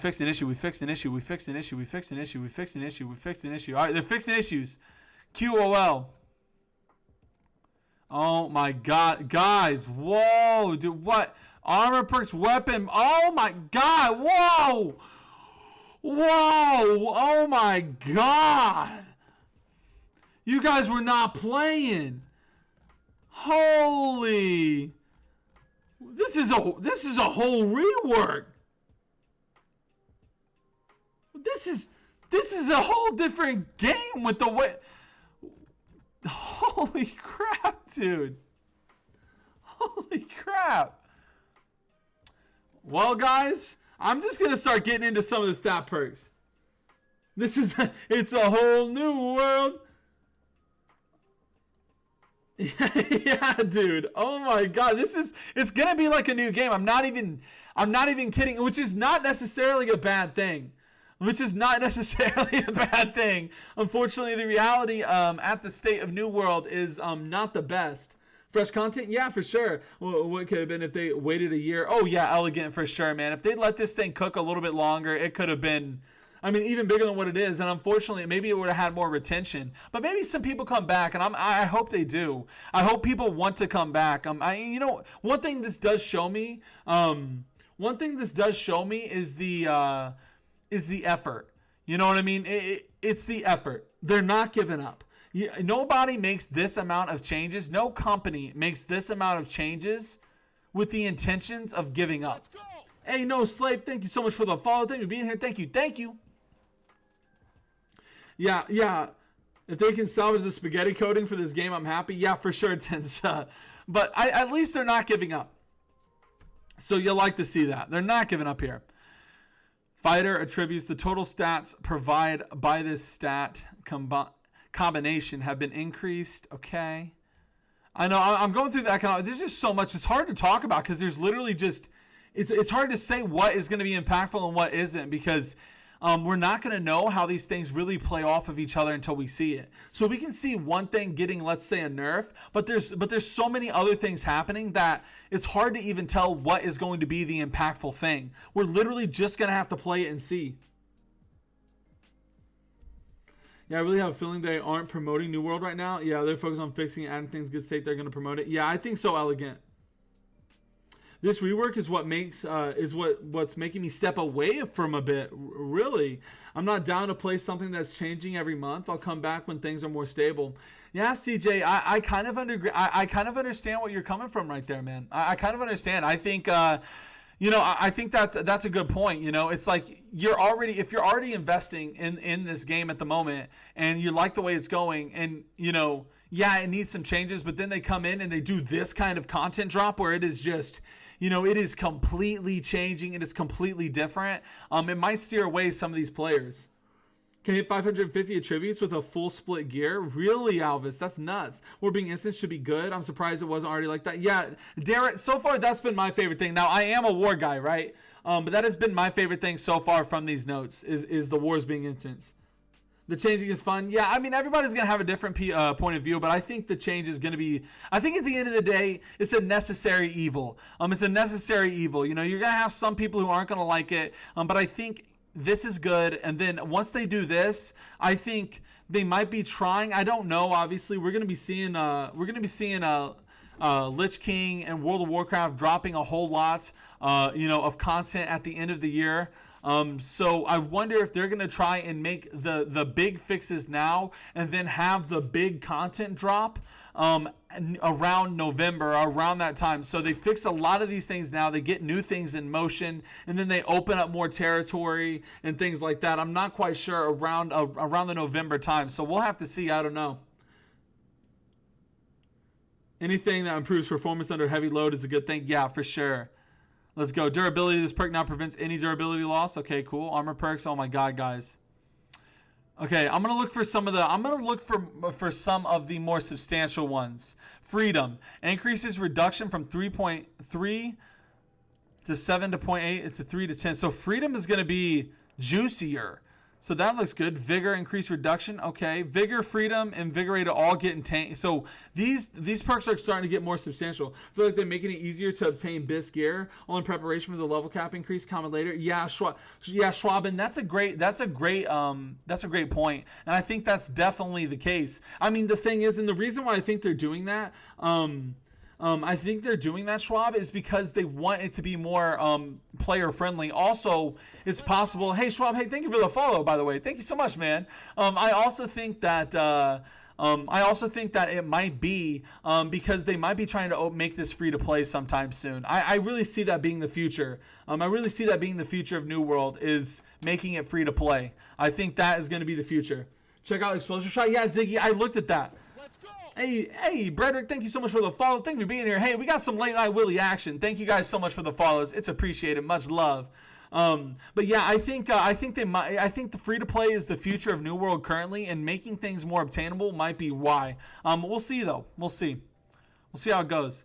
right, they're fixing issues. QOL. Oh my God, guys. Whoa, dude, what? Armor perks weapon. Oh my God. Whoa. Oh my God. You guys were not playing. Holy. This is a whole rework. This is a whole different game with the way. Holy crap, dude. Holy crap. Well, guys, I'm just going to start getting into some of the stat perks. It's a whole new world. Yeah, dude. Oh my God. It's going to be like a new game. I'm not even kidding, which is not necessarily a bad thing. Unfortunately, the reality at the state of New World is not the best. Fresh content? Yeah, for sure. Well, what could have been if they waited a year? Oh, yeah, elegant for sure, man. If they'd let this thing cook a little bit longer, it could have been, even bigger than what it is. And unfortunately, maybe it would have had more retention. But maybe some people come back, and I hope they do. I hope people want to come back. One thing this does show me is the effort. You know what I mean? It's the effort. They're not giving up. Nobody makes this amount of changes. No company makes this amount of changes with the intentions of giving up. Hey, no Slave, thank you so much for the follow. Thank you for being here. Thank you. Thank you. Yeah, yeah. If they can salvage the spaghetti coating for this game, I'm happy. Yeah, for sure, Tins. But at least they're not giving up. So you'll like to see that. They're not giving up here. Fighter attributes the total stats provided by this stat combination have been increased. Okay. I know I'm going through that. There's just so much. It's hard to talk about because there's literally just, it's hard to say what is going to be impactful and what isn't because we're not going to know how these things really play off of each other until we see it. So we can see one thing getting, let's say, a nerf, but there's so many other things happening that it's hard to even tell what is going to be the impactful thing. We're literally just going to have to play it and see. Yeah, I really have a feeling they aren't promoting New World right now. Yeah, they're focused on fixing and adding things good state. They're going to promote it. Yeah, I think so, Elegant. This rework is what makes what's making me step away from a bit. Really, I'm not down to play something that's changing every month. I'll come back when things are more stable. Yeah, CJ, I kind of understand what you're coming from right there, man. I kind of understand. I think. I think that's a good point. It's like if you're already investing in this game at the moment and you like the way it's going and, yeah, it needs some changes, but then they come in and they do this kind of content drop where it is just, it is completely changing. It is completely different. It might steer away some of these players. Can hit 550 attributes with a full split gear? Really, Alvis? That's nuts. War being instant should be good. I'm surprised it wasn't already like that. Yeah, Derek, so far that's been my favorite thing. Now, I am a war guy, right? But that has been my favorite thing so far from these notes is the wars being instant. The changing is fun. Yeah, I mean, everybody's going to have a different point of view, but I think the change is going to be, I think at the end of the day, it's a necessary evil. It's a necessary evil. You're going to have some people who aren't going to like it, but I think this is good. And then once they do this, I think they might be trying. I don't know. Obviously, we're going to be seeing Lich King and World of Warcraft dropping a whole lot, of content at the end of the year. So I wonder if they're going to try and make the big fixes now and then have the big content drop around November, around that time. So they fix a lot of these things now. They get new things in motion, and then they open up more territory and things like that. I'm not quite sure around the November time. So we'll have to see. I don't know. Anything that improves performance under heavy load is a good thing. Yeah, for sure. Let's go. Durability. This perk now prevents any durability loss. Okay, cool. Armor perks. Oh my god, guys. Okay, I'm gonna look for some of the more substantial ones. Freedom increases reduction from 3.3 to 7 to 0.8 to 3 to 10. So freedom is gonna be juicier. So that looks good. Vigor, increased reduction. Okay. Vigor, freedom, invigorate all get in tank. So these perks are starting to get more substantial. I feel like they're making it easier to obtain Bis gear, all in preparation for the level cap increase comment later. Yeah, Schwaben, that's a great point. And I think that's definitely the case. I mean, the thing is, and the reason why I think they're doing that, I think they're doing that, Schwab, is because they want it to be more player friendly. Also, it's possible. Hey, Schwab. Hey, thank you for the follow, by the way. Thank you so much, man. I also think that it might be because they might be trying to make this free to play sometime soon. I really see that being the future. I really see that being the future of New World is making it free to play. I think that is going to be the future. Check out Explosion Shot. Yeah, Ziggy, I looked at that. Hey, Brederick, thank you so much for the follow. Thank you for being here. Hey, we got some late night Willie action. Thank you guys so much for the follows. It's appreciated. Much love. But yeah, I think the free to play is the future of New World currently, and making things more obtainable might be why. We'll see though. We'll see how it goes.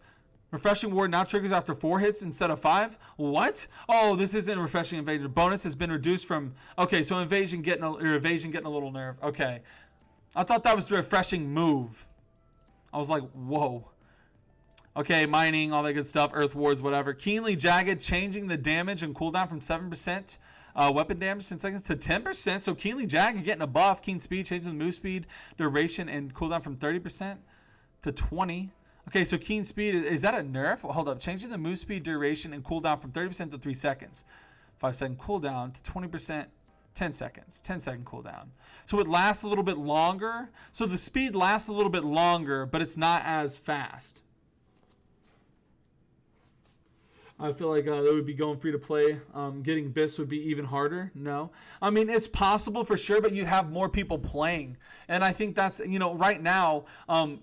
Refreshing Ward now triggers after 4 hits instead of 5. What? Oh, this isn't Refreshing Invasion. Bonus has been reduced from. Okay, so evasion getting a little nerve. Okay, I thought that was the refreshing move. I was like, whoa. Okay, mining, all that good stuff. Earth wards, whatever. Keenly Jagged, changing the damage and cooldown from 7% weapon damage 10 seconds to 10%. So Keenly Jagged getting a buff. Keen Speed, changing the move speed, duration, and cooldown from 30% to 20%. Okay, so Keen Speed, is that a nerf? Hold up. Changing the move speed, duration, and cooldown from 30% to 3 seconds. 5-second cooldown to 20%. 10 seconds, 10-second cooldown. So it lasts a little bit longer. So the speed lasts a little bit longer, but it's not as fast. I feel like they would be going free to play. Getting bits would be even harder. No. I mean, it's possible for sure, but you'd have more people playing. And I think that's, right now,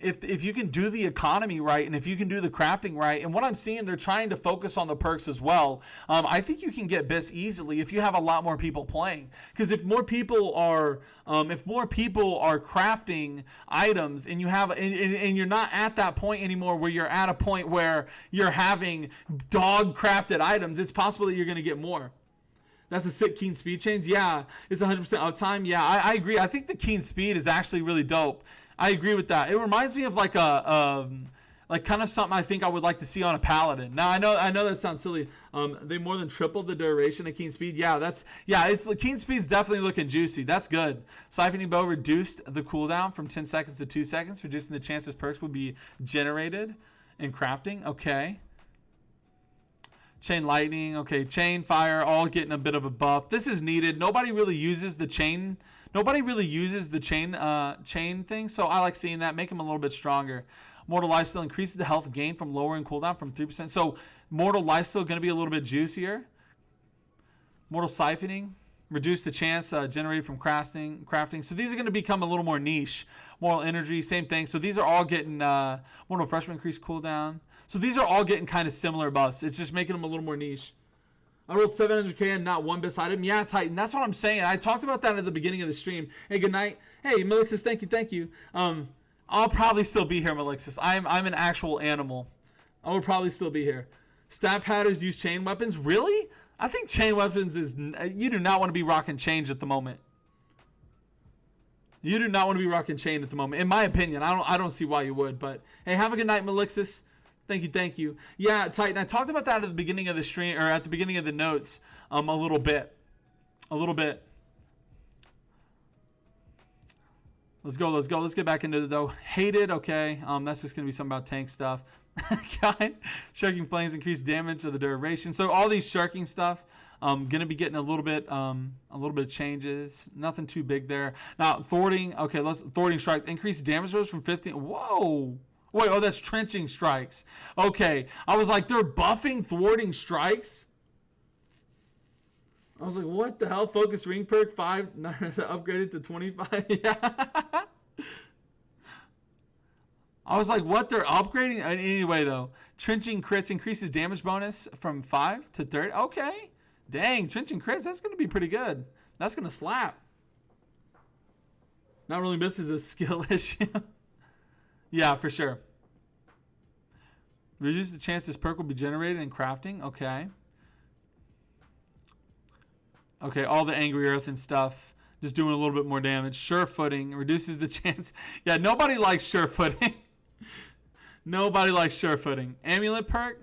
if you can do the economy right and if you can do the crafting right, and what I'm seeing, they're trying to focus on the perks as well. I think you can get bits easily if you have a lot more people playing. Because if more people are crafting items and you have and you're not at that point anymore where you're at a point where you're having dog crafted items, it's possible that you're going to get more. That's a sick keen speed change. Yeah, it's 100% uptime. Yeah, I agree. I think the keen speed is actually really dope. I agree with that. It reminds me of like like kind of something I think I would like to see on a paladin. Now I know that sounds silly. They more than tripled the duration of keen speed. It's keen speed's definitely looking juicy. That's good. Siphoning bow reduced the cooldown from 10 seconds to 2 seconds, reducing the chances perks will be generated in crafting. Okay. Chain lightning, okay, chain fire, all getting a bit of a buff. This is needed. Nobody really uses the chain. Chain thing, so I like seeing that. Make him a little bit stronger. Mortal Lifesteal increases the health gain from lowering cooldown from 3%. So Mortal Lifesteal going to be a little bit juicier. Mortal Siphoning, reduce the chance generated from crafting. So these are going to become a little more niche. Mortal Energy, same thing. So these are all getting Mortal Refreshment, increased cooldown. So these are all getting kind of similar buffs. It's just making them a little more niche. I rolled 700k and not one best item. Yeah, Titan. That's what I'm saying. I talked about that at the beginning of the stream. Hey, good night. Hey, Melixis, thank you. I'll probably still be here, Melixis. I'm an actual animal. I will probably still be here. Stat patters use chain weapons. Really? I think chain weapons is... You do not want to be rocking chains at the moment. You do not want to be rocking chain at the moment. In my opinion, I don't see why you would. But hey, have a good night, Melixis. Thank you. Yeah, Titan. I talked about that at the beginning of the stream, or at the beginning of the notes, a little bit. Let's go. Let's get back into it though. Hated. Okay. That's just gonna be something about tank stuff. God, sharking flames increase damage of the duration. So all these sharking stuff, gonna be getting a little bit of changes. Nothing too big there. Now thwarting. Okay, thwarting strikes increase damage rolls from 15. Whoa. Wait, that's trenching strikes. Okay, I was like, they're buffing thwarting strikes? I was like, what the hell? Focus ring perk 5, upgraded to 25? Yeah. I was like, what? They're upgrading? Anyway, though, trenching crits increases damage bonus from 5 to 30. Okay. Dang, trenching crits, that's going to be pretty good. That's going to slap. Not really misses a skill issue. Yeah, for sure. Reduce the chance this perk will be generated in crafting. Okay. Okay, all the angry earth and stuff. Just doing a little bit more damage. Sure footing. Reduces the chance. Yeah, nobody likes sure footing. Nobody likes sure footing. Amulet perk.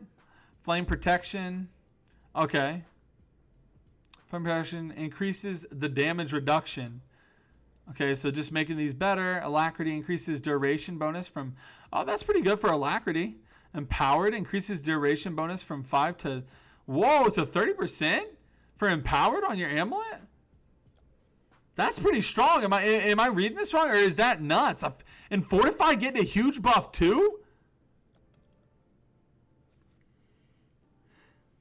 Flame protection. Okay. Flame protection increases the damage reduction. Okay, so just making these better. Alacrity increases duration bonus from... Oh, that's pretty good for Alacrity. Empowered increases duration bonus from 5 to... Whoa, to 30% for Empowered on your amulet? That's pretty strong. Am I reading this wrong, or is that nuts? And Fortify getting a huge buff too?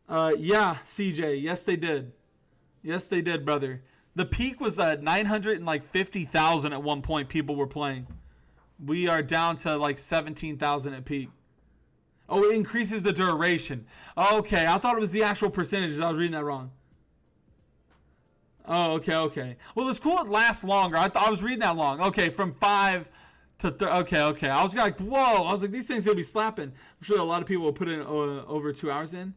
Yeah, CJ. Yes, they did. Yes, they did, brother. The peak was 950,000 at one point people were playing. We are down to like 17,000 at peak. Oh, it increases the duration. Okay, I thought it was the actual percentage. I was reading that wrong. Oh, okay. Well, it's cool it lasts longer. I was reading that long. Okay, from 5 to... Okay. I was like, whoa. I was like, these things going to be slapping. I'm sure a lot of people will put in over 2 hours in.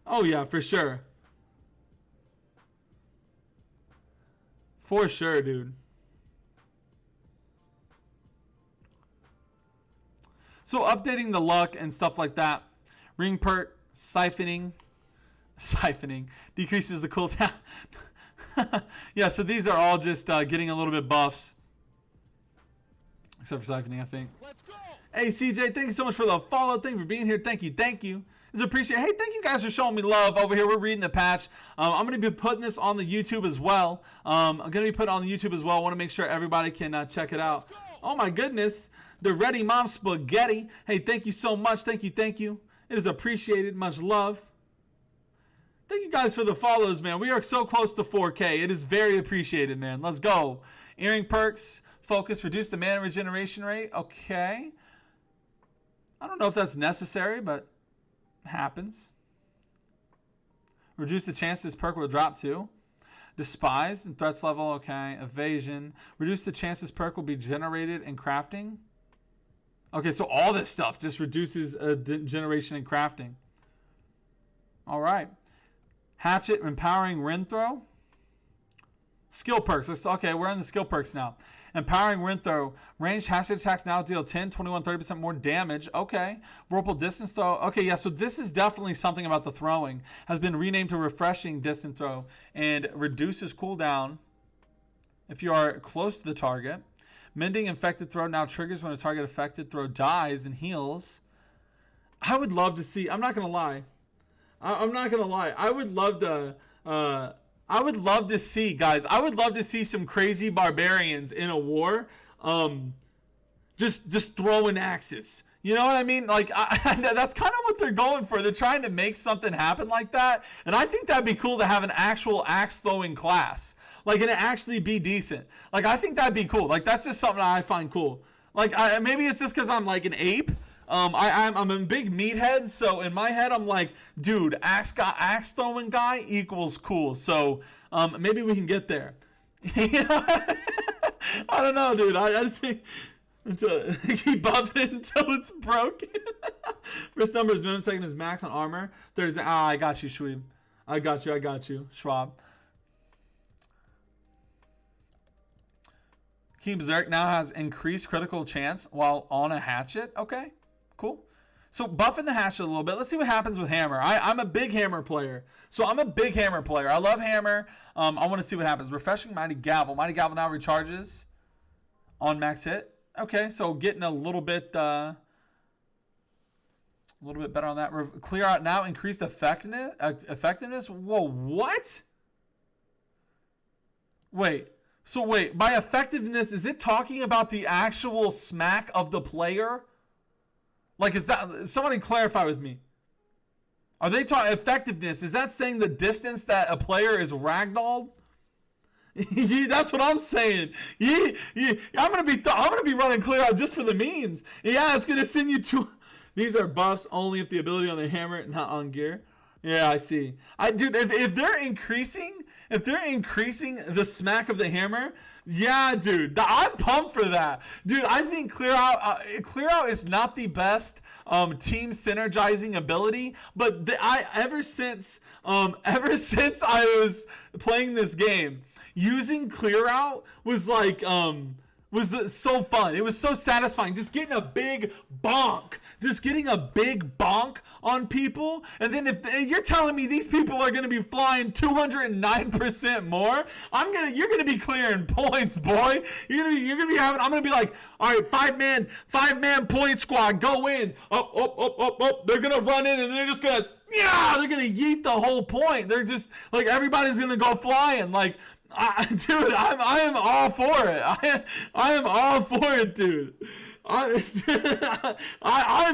Oh, yeah, for sure. For sure, dude. So updating the luck and stuff like that. Ring perk, siphoning decreases the cooldown. Yeah, so these are all just getting a little bit buffs. Except for siphoning, I think. Let's go. Hey, CJ, thank you so much for the follow. Thank you for being here. Thank you. It's appreciated. Hey, thank you guys for showing me love over here. We're reading the patch. I'm going to be putting this on the YouTube as well. I want to make sure everybody can check it out. Oh, my goodness. The Ready Mom Spaghetti. Hey, thank you so much. Thank you. It is appreciated. Much love. Thank you guys for the follows, man. We are so close to 4K. It is very appreciated, man. Let's go. Earring perks, focus, reduce the mana regeneration rate. Okay. I don't know if that's necessary, but it happens. Reduce the chance this perk will drop to. Despise and threats level. Okay. Evasion. Reduce the chance this perk will be generated in crafting. Okay, so all this stuff just reduces generation and crafting. All right. Hatchet, empowering Wind Throw. Skill perks. Okay, we're in the skill perks now. Empowering Wind Throw. Ranged hatchet attacks now deal 10, 21, 30% more damage. Okay. Whirlpool distance throw. Okay, yeah, so this is definitely something about the throwing. Has been renamed to refreshing distance throw and reduces cooldown if you are close to the target. Mending infected throw now triggers when a target affected throw dies and heals. I would love to see. I'm not gonna lie. I'm not gonna lie. I would love to see, guys. I would love to see some crazy barbarians in a war, just throwing axes. You know what I mean? Like that's kind of what they're going for. They're trying to make something happen like that, and I think that'd be cool to have an actual axe throwing class. Like, and it actually be decent. Like, I think that'd be cool. Like, that's just something I find cool. Like, maybe it's just because I'm like an ape. I'm a big meathead, so in my head I'm like, dude, axe throwing guy equals cool. So maybe we can get there. I don't know, dude. I just think keep buffing until it's broken. First number is minimum, second is max on armor. Third is I got you, Schweeb. I got you, Schwab. King Berserk now has increased critical chance while on a hatchet. Okay, cool. So buffing the hatchet a little bit. Let's see what happens with hammer. I'm a big hammer player. I love hammer. I want to see what happens. Refreshing Mighty Gavel. Mighty Gavel now recharges on max hit. Okay, so getting a little bit better on that. Clear out now. Increased effectiveness. Whoa, what? Wait. So wait, by effectiveness, is it talking about the actual smack of the player? Like, is that, somebody clarify with me. Are they talking effectiveness? Is that saying the distance that a player is ragdolled? That's what I'm saying. I'm gonna be running clear out just for the memes. Yeah, it's gonna send you to. These are buffs only if the ability on the hammer, not on gear. Yeah, I see. Dude, if they're increasing the smack of the hammer, yeah, dude, I'm pumped for that. Dude, I think Clear Out is not the best team synergizing ability, but ever since I was playing this game, using Clear Out was like was so fun. It was so satisfying. Just getting a big bonk on people. And then if you're telling me these people are going to be flying 209% more, you're going to be clearing points, boy. You're going to be having, I'm going to be like, all right, five man point squad, go in. Up. They're going to run in and they're just going to, they're going to yeet the whole point. They're just like, everybody's going to go flying. Like, dude, I am all for it. I am all for it, dude. I'm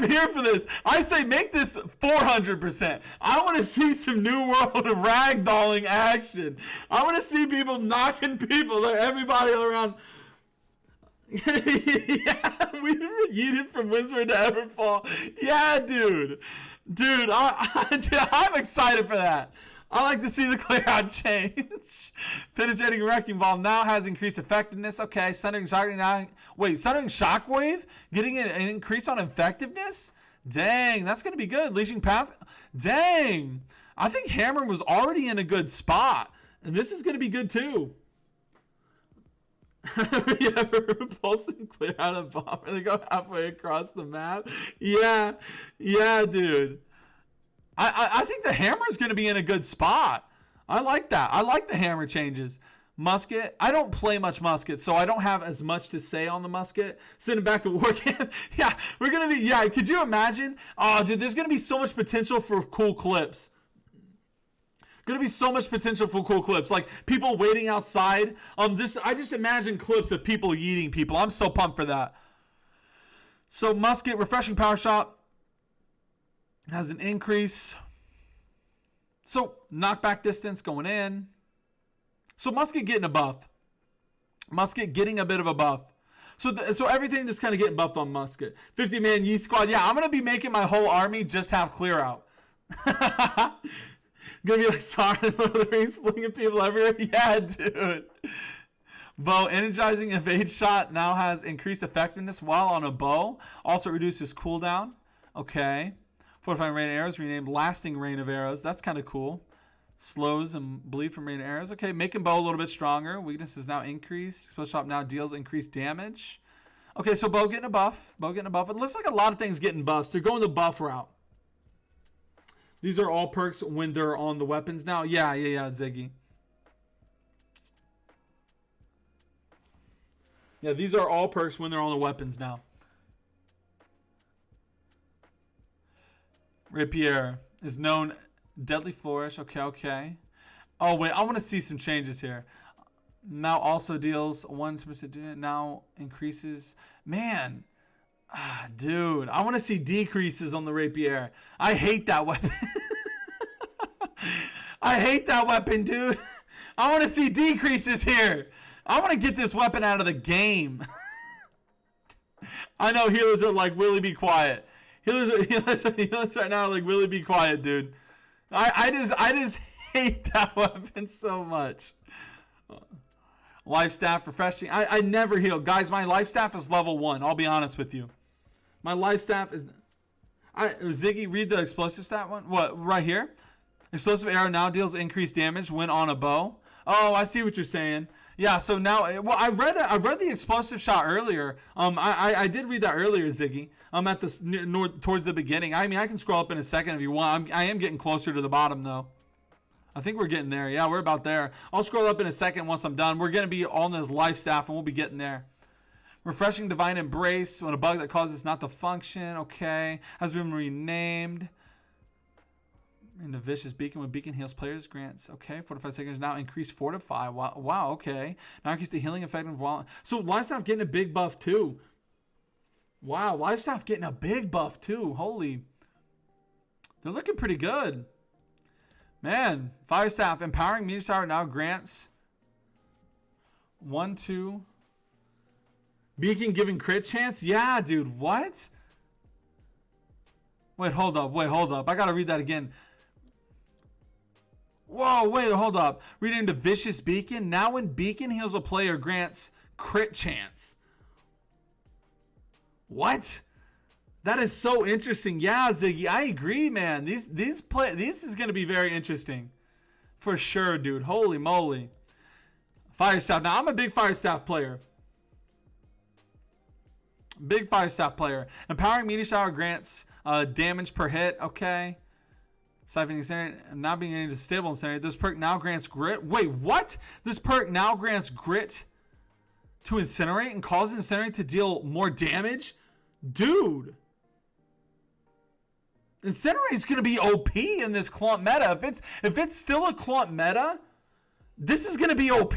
here for this. I say make this 400%. I want to see some New World ragdolling action. I want to see people knocking people, everybody around. Yeah, we yeeted from Wizard to Everfall. Yeah, dude. Dude, I'm excited for that. I like to see the clear out change. Penetrating Wrecking Ball now has increased effectiveness. Okay, Sundering Shockwave now. Wait, Sundering Shockwave? Getting an increase on effectiveness? Dang, that's going to be good. Leashing Path? Dang. I think Hammer was already in a good spot. And this is going to be good too. You ever repulse and clear out a bomb and they go halfway across the map? Yeah, dude. I think the hammer is going to be in a good spot. I like that. I like the hammer changes. Musket. I don't play much musket, so I don't have as much to say on the musket. Send it back to war camp. Yeah, we're going to be, could you imagine? Oh, dude, there's going to be so much potential for cool clips. Going to be so much potential for cool clips. Like people waiting outside. I just imagine clips of people yeeting people. I'm so pumped for that. So musket, refreshing power shot. Has an increase. So knockback distance going in. So musket getting a buff. Musket getting a bit of a buff. So everything just kind of getting buffed on musket. 50-man Yeet Squad. Yeah, I'm going to be making my whole army just have clear out. Gonna be like, sorry, Lord of the Rings flinging people everywhere. Yeah, dude. Bow energizing evade shot now has increased effectiveness while on a bow. Also reduces cooldown. Okay. Fortifying rain of arrows renamed lasting rain of arrows. That's kind of cool. Slows and bleed from rain of arrows. Okay, making bow a little bit stronger. Weakness is now increased. Explosive shot now deals increased damage. Okay, so bow getting a buff. Bow getting a buff. It looks like a lot of things getting buffs. They're going the buff route. These are all perks when they're on the weapons now. Yeah, Ziggy. Yeah, these are all perks when they're on the weapons now. Rapier is known Deadly Flourish. Okay. Oh, wait. I want to see some changes here. Now also deals 1%. Now increases. Man. Dude. I want to see decreases on the Rapier. I hate that weapon. I hate that weapon, dude. I want to see decreases here. I want to get this weapon out of the game. I know healers are like, Willie, be quiet. Healers right now are like, Willie, be quiet, dude. I just hate that weapon so much. Life staff refreshing. I never heal. Guys, my life staff is level 1. I'll be honest with you. My life staff is... Ziggy, read the explosive stat one. What? Right here? Explosive arrow now deals increased damage when on a bow. Oh, I see what you're saying. Yeah, so now, well, I read the explosive shot earlier. I did read that earlier, Ziggy. I'm at the towards the beginning. I mean, I can scroll up in a second if you want. I am getting closer to the bottom though. I think we're getting there. Yeah, we're about there. I'll scroll up in a second once I'm done. We're gonna be on this life staff and we'll be getting there. Refreshing Divine Embrace when a bug that causes not to function. Okay, has been renamed. And the Vicious Beacon when Beacon heals players grants. Okay, 45 seconds now increase Fortify. Wow, okay. Now increase the healing effect. So Lifestaff getting a big buff too. Wow, Lifestaff getting a big buff too. Holy. They're looking pretty good. Man, Firestaff empowering Meteor Tower now grants 1, 2. Beacon giving crit chance? Yeah, dude, what? Wait, hold up. I gotta read that again. Whoa, wait, hold up. Reading the Vicious Beacon. Now when Beacon heals a player grants crit chance. What? That is so interesting. Yeah, Ziggy, I agree, man. This is going to be very interesting. For sure, dude. Holy moly. Firestaff. Now, I'm a big Firestaff player. Big Firestaff player. Empowering Meteor Shower grants damage per hit. Okay. Siphoning Incinerate, not being any stable Incinerate. This perk now grants grit. Wait, what? This perk now grants grit to Incinerate and causes Incinerate to deal more damage? Dude. Incinerate is going to be OP in this clump meta. If it's still a clump meta, this is going to be OP.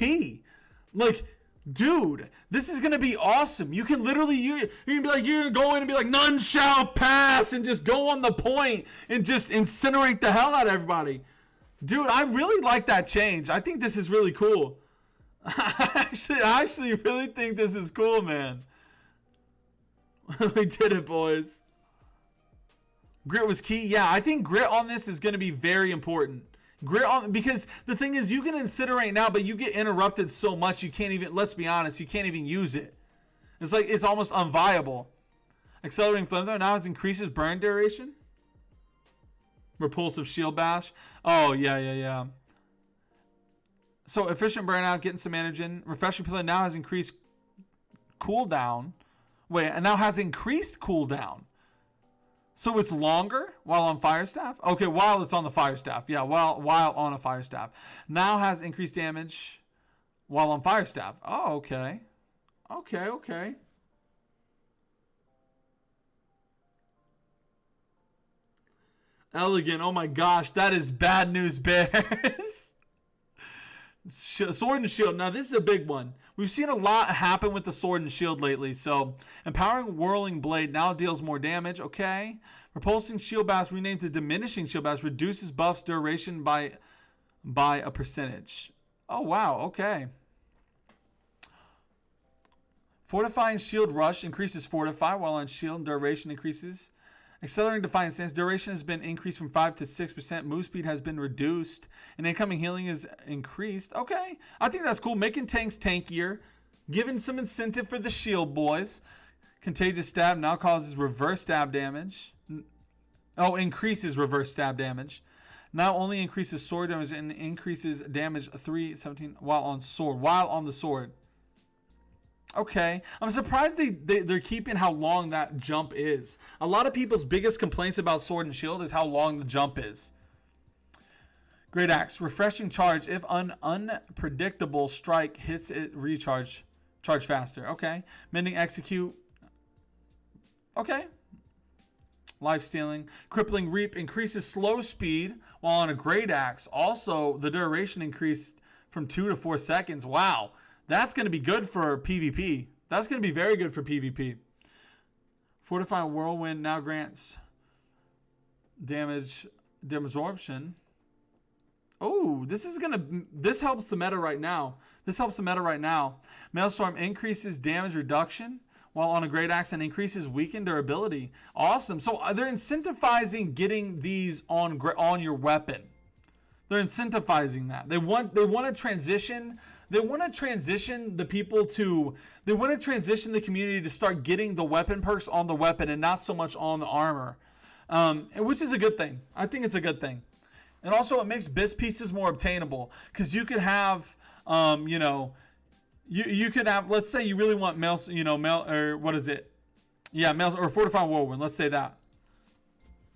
Like, dude, this is going to be awesome. You can literally, you can be like, you're going to go in and be like, none shall pass, and just go on the point and just incinerate the hell out of everybody. Dude, I really like that change. I think this is really cool. I actually really think this is cool, man. We did it, boys. Grit was key. Yeah, I think grit on this is going to be very important. Grit on, because the thing is, you can incinerate now, but you get interrupted so much you can't even, let's be honest, you can't even use it. It's like, it's almost unviable. Accelerating Flamethrower now has increases burn duration. Repulsive Shield Bash. Oh, yeah. So efficient burnout, getting some antigen. Refreshing Pillar now has increased cooldown. Wait, and now has increased cooldown. So it's longer while on Firestaff? Okay, while it's on the Firestaff. Yeah, while on a Firestaff. Now has increased damage while on Firestaff. Oh, okay. Okay. Elegant. Oh my gosh, that is bad news bears. Sword and shield. Now, this is a big one. We've seen a lot happen with the sword and shield lately. So, empowering whirling blade now deals more damage. Okay. Repulsing shield blast renamed to diminishing shield blast reduces buffs duration by a percentage. Oh, wow. Okay. Fortifying shield rush increases fortify while on shield duration increases. Accelerating Defiant Stance. Duration has been increased from 5 to 6%. Move speed has been reduced. And incoming healing is increased. Okay. I think that's cool. Making tanks tankier. Giving some incentive for the shield boys. Contagious Stab now causes reverse stab damage. Oh, increases reverse stab damage. Now only increases sword damage and increases damage 317 while on sword. While on the sword. Okay, I'm surprised they're keeping how long that jump is. A lot of people's biggest complaints about Sword and Shield is how long the jump is. Great Axe. Refreshing charge. If an unpredictable strike hits it, charge faster. Okay. Mending Execute. Okay. Life Stealing. Crippling Reap increases slow speed while on a Great Axe. Also, the duration increased from 2 to 4 seconds. Wow. That's going to be good for PvP. That's going to be very good for PvP. Fortifying Whirlwind now grants damage absorption. Oh, this helps the meta right now. Maelstrom increases damage reduction while on a Great Axe and increases weakened durability. Awesome. So they're incentivizing getting these on your weapon. They're incentivizing that. They want to transition. They want to transition the people to. They want to transition the community to start getting the weapon perks on the weapon and not so much on the armor, which is a good thing. I think it's a good thing. And also, it makes BIS pieces more obtainable because you could have, you could have. Let's say you really want what is it? Yeah, or Fortifying Whirlwind. Let's say that.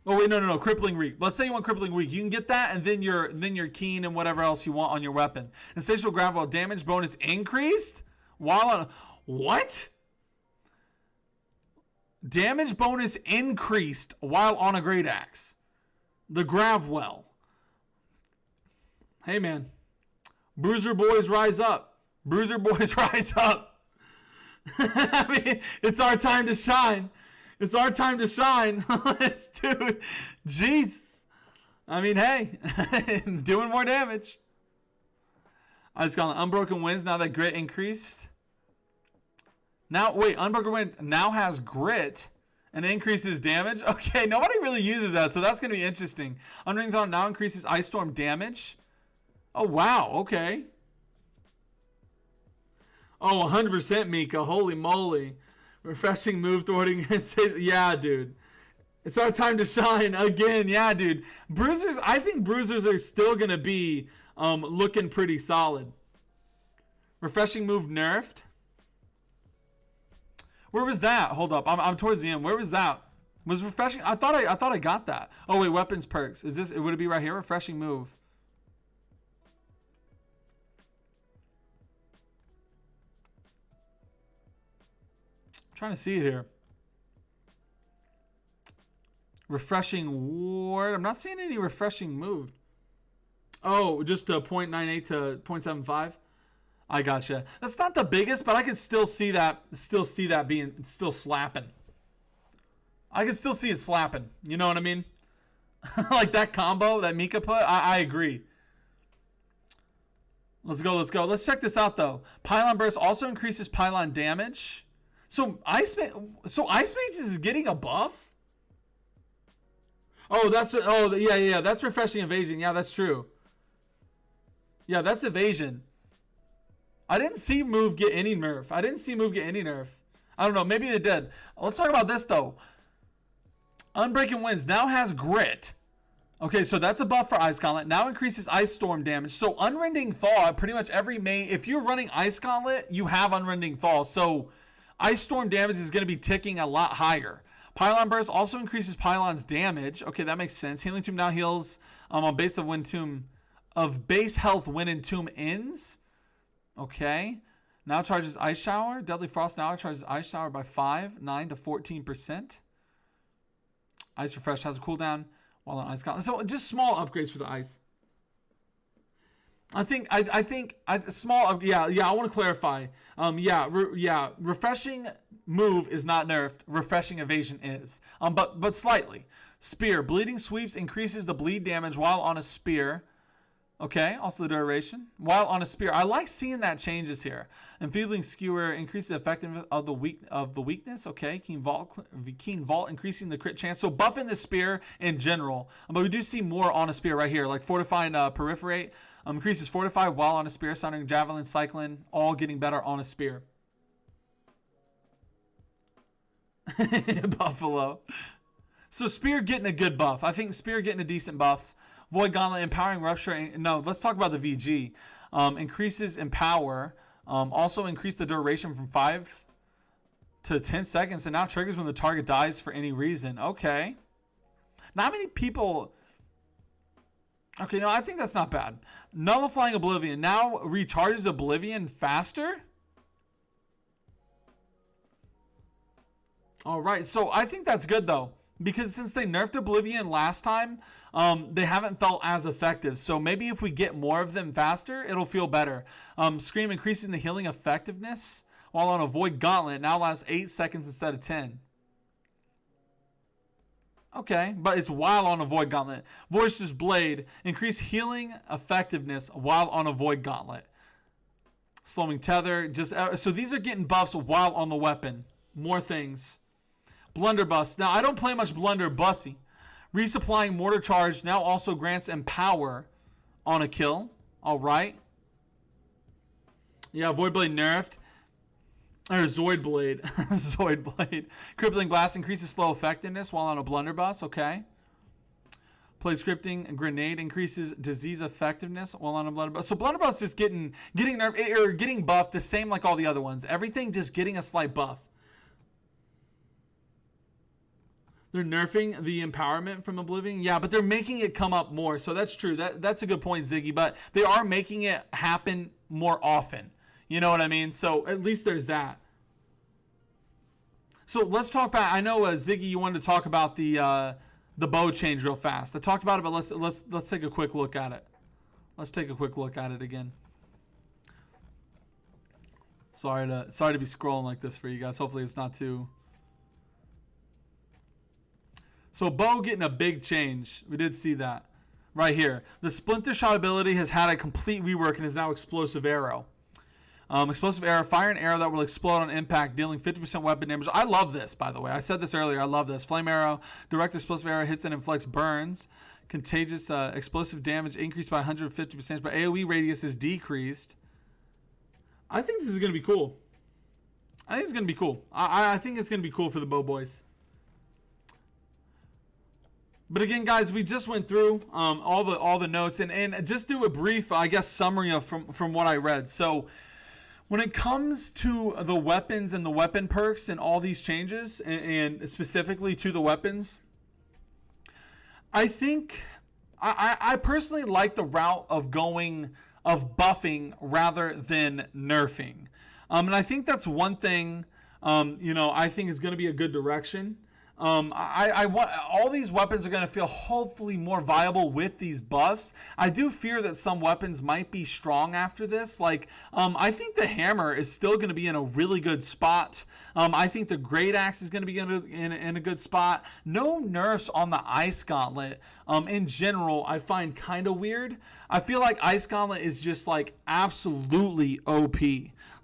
Oh wait, no, Crippling Reap. Let's say you want Crippling Reap. You can get that, and then your Keen and whatever else you want on your weapon. Insatiable Gravel damage bonus increased while on what? Damage bonus increased while on a Great Axe. The Gravwell. Hey man, Bruiser boys rise up. Bruiser boys rise up. I mean, it's our time to shine. It's our time to shine. Let's do it. Jesus. I mean, hey, doing more damage. I just got Unbroken Winds now that grit increased. Now, wait, Unbroken Wind now has grit and increases damage. Okay, nobody really uses that, so that's going to be interesting. Unring Thought now increases Ice Storm damage. Oh, wow, okay. Oh, 100% Mika. Holy moly. Refreshing move thwarting. Yeah, dude. It's our time to shine again. Yeah, dude. Bruisers, I think bruisers are still going to be looking pretty solid. Refreshing move nerfed. Where was that? Hold up. I'm towards the end. Where was that? Was refreshing? I thought I got that. Oh, wait. Weapons perks. Is this, would it be right here? Refreshing move. Trying to see it here. Refreshing ward. I'm not seeing any refreshing move. Oh, just 0.98 to 0.75. I gotcha. That's not the biggest, but I can still see that. Being still slapping. I can still see it slapping. You know what I mean? Like that combo that Mika put. I agree. Let's go. Let's check this out though. Pylon burst also increases pylon damage. So Ice Mage is getting a buff? Oh, yeah. That's refreshing evasion. Yeah, that's true. Yeah, that's evasion. I didn't see move get any nerf. I don't know. Maybe they did. Let's talk about this though. Unbreaking Winds now has grit. Okay, so that's a buff for Ice Gauntlet. Now increases Ice Storm damage. So Unrending Thaw, pretty much every main. If you're running Ice Gauntlet, you have Unrending Thaw. So Ice Storm damage is going to be ticking a lot higher. Pylon Burst also increases Pylon's damage. Okay, that makes sense. Healing Tomb now heals on base health when Entomb ends. Okay. Now charges Ice Shower. Deadly Frost now charges Ice Shower by 9 to 14%. Ice Refresh has a cooldown while on Ice Gauntlet. So just small upgrades for the Ice. Small. Yeah. I want to clarify. Refreshing move is not nerfed. Refreshing evasion is. But slightly. Spear. Bleeding sweeps increases the bleed damage while on a spear. Okay, also the duration. While on a spear. I like seeing that changes here. Enfeebling Skewer increases the effectiveness of the weakness. Okay, Keen Vault increasing the crit chance. So buffing the spear in general. But we do see more on a spear right here. Like Fortifying Peripherate. Increases Fortify while on a spear. Sundering, Javelin, Cycling. All getting better on a spear. Buffalo. So Spear getting a good buff. I think Spear getting a decent buff. Void Gauntlet, Empowering Rupture. No, let's talk about the VG. Increases Empower. Also increase the duration from 5 to 10 seconds. And now triggers when the target dies for any reason. Okay. Not many people... Okay, no, I think that's not bad. Nullifying Oblivion. Now recharges Oblivion faster? All right, so I think that's good, though. Because since they nerfed Oblivion last time, they haven't felt as effective. So maybe if we get more of them faster, it'll feel better. Scream increasing the healing effectiveness while on a Void Gauntlet. Now lasts 8 seconds instead of 10. Okay, but it's while on a Void Gauntlet. Voiceless Blade. Increase healing effectiveness while on a Void Gauntlet. Slowing Tether. So these are getting buffs while on the weapon. More things. Blunderbuss. Now, I don't play much Blunderbussy. Resupplying Mortar Charge now also grants Empower on a kill. All right. Yeah, Void Blade nerfed. Or Zoid Blade. Zoid Blade. Crippling Blast increases slow effectiveness while on a Blunderbuss. Okay. Play Scripting. Grenade increases disease effectiveness while on a Blunderbuss. So Blunderbuss is getting nerfed or getting buffed the same like all the other ones. Everything just getting a slight buff. They're nerfing the empowerment from Oblivion. Yeah, but they're making it come up more. So that's true. That's a good point, Ziggy. But they are making it happen more often. You know what I mean? So at least there's that. So let's talk about... I know, Ziggy, you wanted to talk about the bow change real fast. I talked about it, but let's take a quick look at it. Let's take a quick look at it again. Sorry to be scrolling like this for you guys. Hopefully it's not too... So bow getting a big change. We did see that right here. The Splinter Shot ability has had a complete rework and is now Explosive Arrow. Explosive Arrow, fire an arrow that will explode on impact, dealing 50% weapon damage. I love this, by the way. I said this earlier. I love this. Flame Arrow, direct explosive arrow hits and inflicts burns. Contagious explosive damage increased by 150%, but AoE radius is decreased. I think this is going to be cool. I think it's going to be cool. I think it's going to be cool for the bow boys. But again, guys, we just went through all the notes and just do a brief, I guess, summary of from what I read. So when it comes to the weapons and the weapon perks and all these changes, and specifically to the weapons, I think I personally like the route of buffing rather than nerfing. And I think that's one thing, I think is going to be a good direction. I want all these weapons are going to feel hopefully more viable with these buffs. I do fear that some weapons might be strong after this. Like, I think the hammer is still going to be in a really good spot. I think the Great Axe is going to be in a good spot. No nerfs on the Ice Gauntlet. In general, I find kind of weird. I feel like Ice Gauntlet is just like absolutely OP.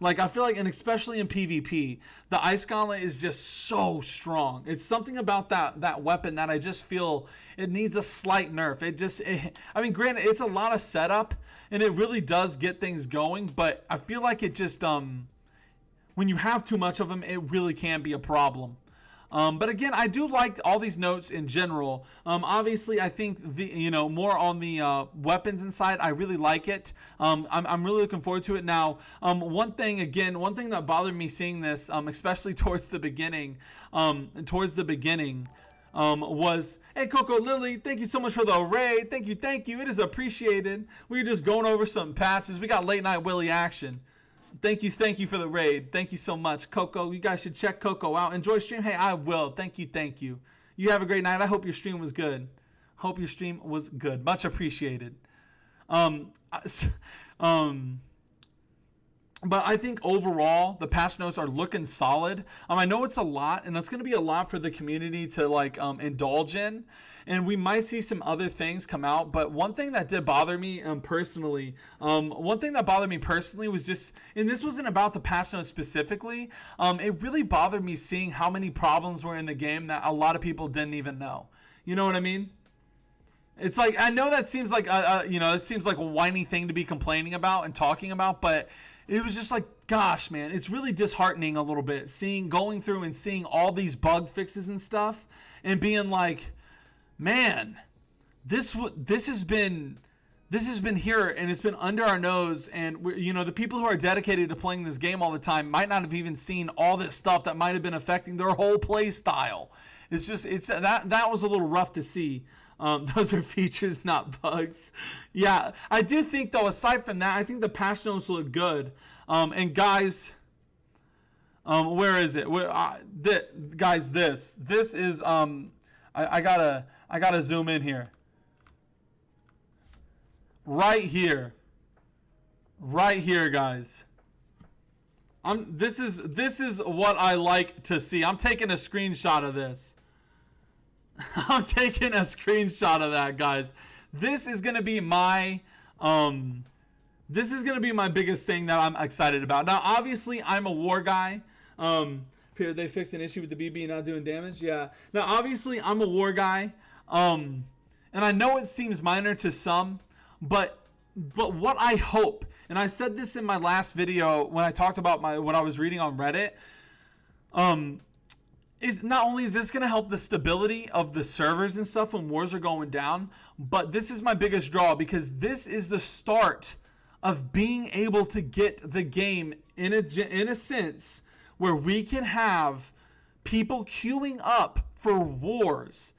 Like, I feel like, and especially in PvP, the Ice Gauntlet is just so strong. It's something about that weapon that I just feel it needs a slight nerf. I mean, granted, it's a lot of setup, and it really does get things going, but I feel like it just, when you have too much of them, it really can be a problem. But again, I do like all these notes in general. Obviously, I think more on the weapons inside. I really like it. I'm really looking forward to it. Now, one thing that bothered me seeing this, especially towards the beginning, was, hey, Coco Lily, thank you so much for the raid. Thank you. It is appreciated. We were just going over some patches. We got late night Willy action. Thank you for the raid. Thank you so much, Coco. You guys should check Coco out. Enjoy stream. Hey, I will. Thank you. You have a great night. I hope your stream was good. Much appreciated. s- um, but I think overall the patch notes are looking solid. I know it's a lot, and that's going to be a lot for the community to like indulge in, and we might see some other things come out. But one thing that did bother me personally, was just, and this wasn't about the patch notes specifically. It really bothered me seeing how many problems were in the game that a lot of people didn't even know. You know what I mean? It's like, I know that seems like it seems like a whiny thing to be complaining about and talking about, but it was just like, gosh, man, it's really disheartening a little bit going through and seeing all these bug fixes and stuff and being like, man, this has been here and it's been under our nose, and the people who are dedicated to playing this game all the time might not have even seen all this stuff that might have been affecting their whole play style. That was a little rough to see. Those are features, not bugs. Yeah, I do think, though, aside from that, I think the patch notes look good. And guys, where is it? Guys, this is I gotta zoom in here. Right here, guys. This is what I like to see. I'm taking a screenshot of this. I'm taking a screenshot of that, guys. This is gonna be my biggest thing that I'm excited about. Now, obviously, I'm a war guy. They fixed an issue with the BB not doing damage. Yeah. Now, obviously, I'm a war guy. And I know it seems minor to some, but what I hope, and I said this in my last video when I talked about what I was reading on Reddit, is not only is this going to help the stability of the servers and stuff when wars are going down, but this is my biggest draw, because this is the start of being able to get the game in a sense where we can have people queuing up for wars,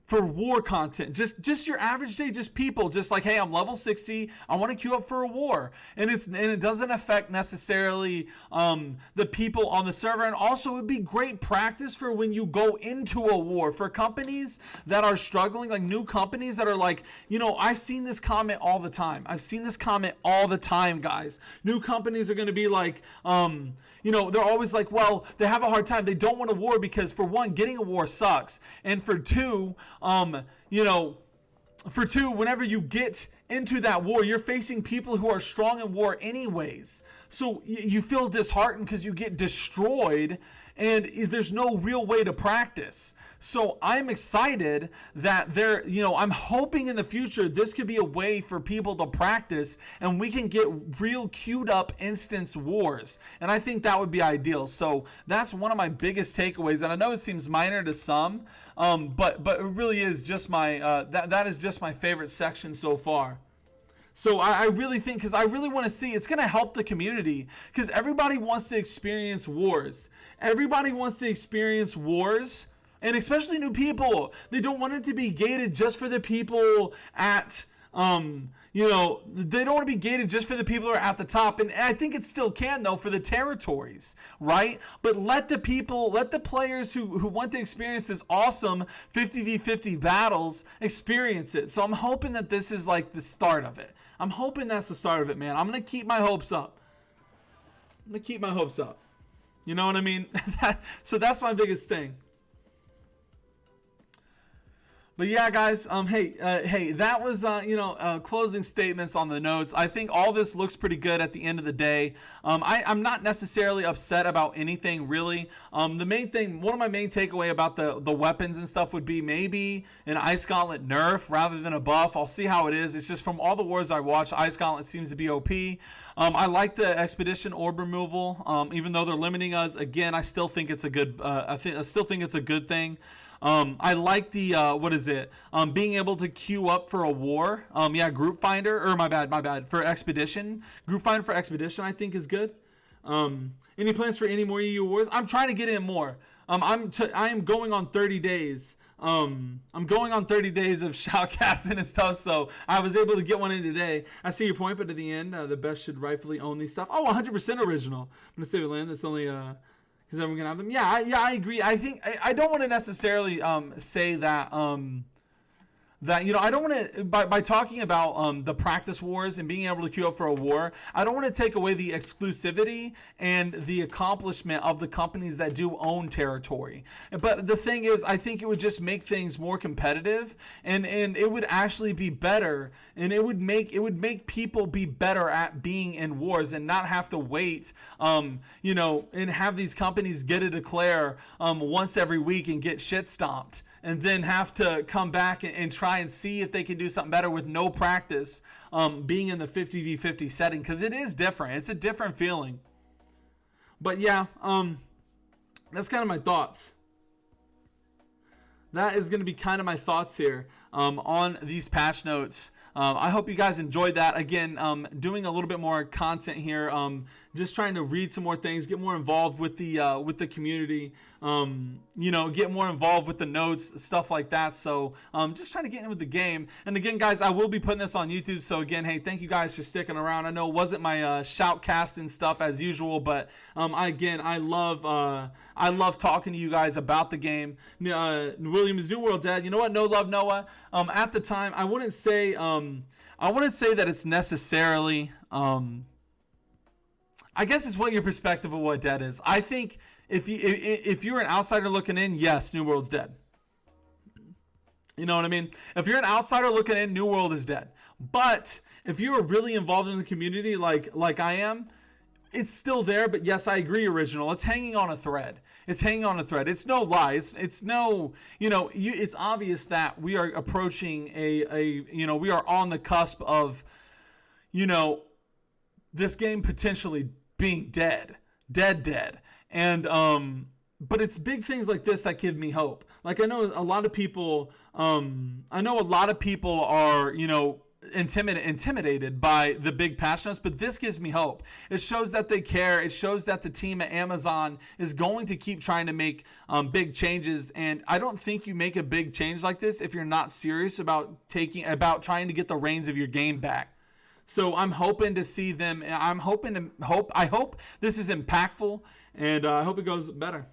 for war content, just your average day, just people, just like, hey, I'm level 60, I want to queue up for a war, and it doesn't affect necessarily the people on the server. And also, it would be great practice for when you go into a war for companies that are struggling, like new companies that are like, I've seen this comment all the time. Guys. New companies are going to be like, they're always like, well, they have a hard time. They don't want a war because, for one, getting a war sucks, and for two, whenever you get into that war, you're facing people who are strong in war anyways. So you feel disheartened because you get destroyed and there's no real way to practice. So I'm excited that I'm hoping in the future this could be a way for people to practice and we can get real queued up instance wars. And I think that would be ideal. So that's one of my biggest takeaways. And I know it seems minor to some, but it really is just that is just my favorite section so far. So I really think, because I really want to see, it's going to help the community, because everybody wants to experience wars. And especially new people. They don't want it to be gated just for the people at, they don't want to be gated just for the people who are at the top. And I think it still can, though, for the territories, right? But let the players who want to experience this awesome 50v50 battles experience it. So I'm hoping that this is like the start of it. I'm hoping that's the start of it, man. I'm going to keep my hopes up. You know what I mean? So that's my biggest thing. But yeah, guys, hey, that was, closing statements on the notes. I think all this looks pretty good at the end of the day. I'm not necessarily upset about anything, really. One of my main takeaway about the weapons and stuff would be maybe an Ice Gauntlet nerf rather than a buff. I'll see how it is. It's just from all the wars I watch, Ice Gauntlet seems to be OP. I like the Expedition orb removal, even though they're limiting us. Again, I still think it's a good. I still think it's a good thing. I like the, being able to queue up for a war. Group Finder, or my bad, for Expedition. Group Finder for Expedition, I think, is good. Any plans for any more EU wars? I'm trying to get in more. I am going on 30 days. I'm going on 30 days of shoutcasting and stuff, so I was able to get one in today. I see your point, but at the end, the best should rightfully own these stuff. Oh, 100% original. I'm going to save a land. That's only, because everyone can have them. Yeah, I agree. I think I don't want to necessarily say that that, I don't want to, by talking about the practice wars and being able to queue up for a war, I don't want to take away the exclusivity and the accomplishment of the companies that do own territory. But the thing is, I think it would just make things more competitive, and it would actually be better, and it would make people be better at being in wars and not have to wait, and have these companies get to declare once every week and get shit stomped, and then have to come back and try and see if they can do something better with no practice, being in the 50v50 setting, because it is different. It's a different feeling. But yeah, that's kind of my thoughts. That is going to be kind of my thoughts here on these patch notes. I hope you guys enjoyed that. Again, doing a little bit more content here, just trying to read some more things, get more involved with the community, get more involved with the notes, stuff like that. So just trying to get in with the game. And again, guys, I will be putting this on YouTube. So again, hey, thank you guys for sticking around. I know it wasn't my shoutcasting stuff as usual, but I love talking to you guys about the game. Williams New World Dad, you know what? No love, Noah. At the time, I wouldn't say that it's necessarily. I guess it's what your perspective of what dead is. I think if you're an outsider looking in, yes, New World's dead. You know what I mean? If you're an outsider looking in, New World is dead. But if you are really involved in the community like I am, it's still there. But yes, I agree, Original. It's hanging on a thread. It's no lie. It's no, it's obvious that we are approaching we are on the cusp of, this game potentially being dead. And, but it's big things like this that give me hope. Like, I know a lot of people are, intimidated by the big patch notes, but this gives me hope. It shows that they care. It shows that the team at Amazon is going to keep trying to make big changes. And I don't think you make a big change like this if you're not serious about trying to get the reins of your game back. So I'm hoping to see them. I hope this is impactful, and I hope it goes better.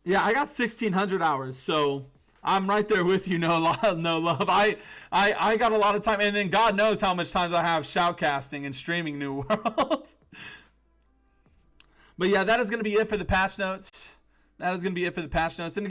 Yeah, I got 1,600 hours, so I'm right there with you. No love. I got a lot of time, and then God knows how much time I have shoutcasting and streaming New World. But yeah, that is going to be it for the patch notes. And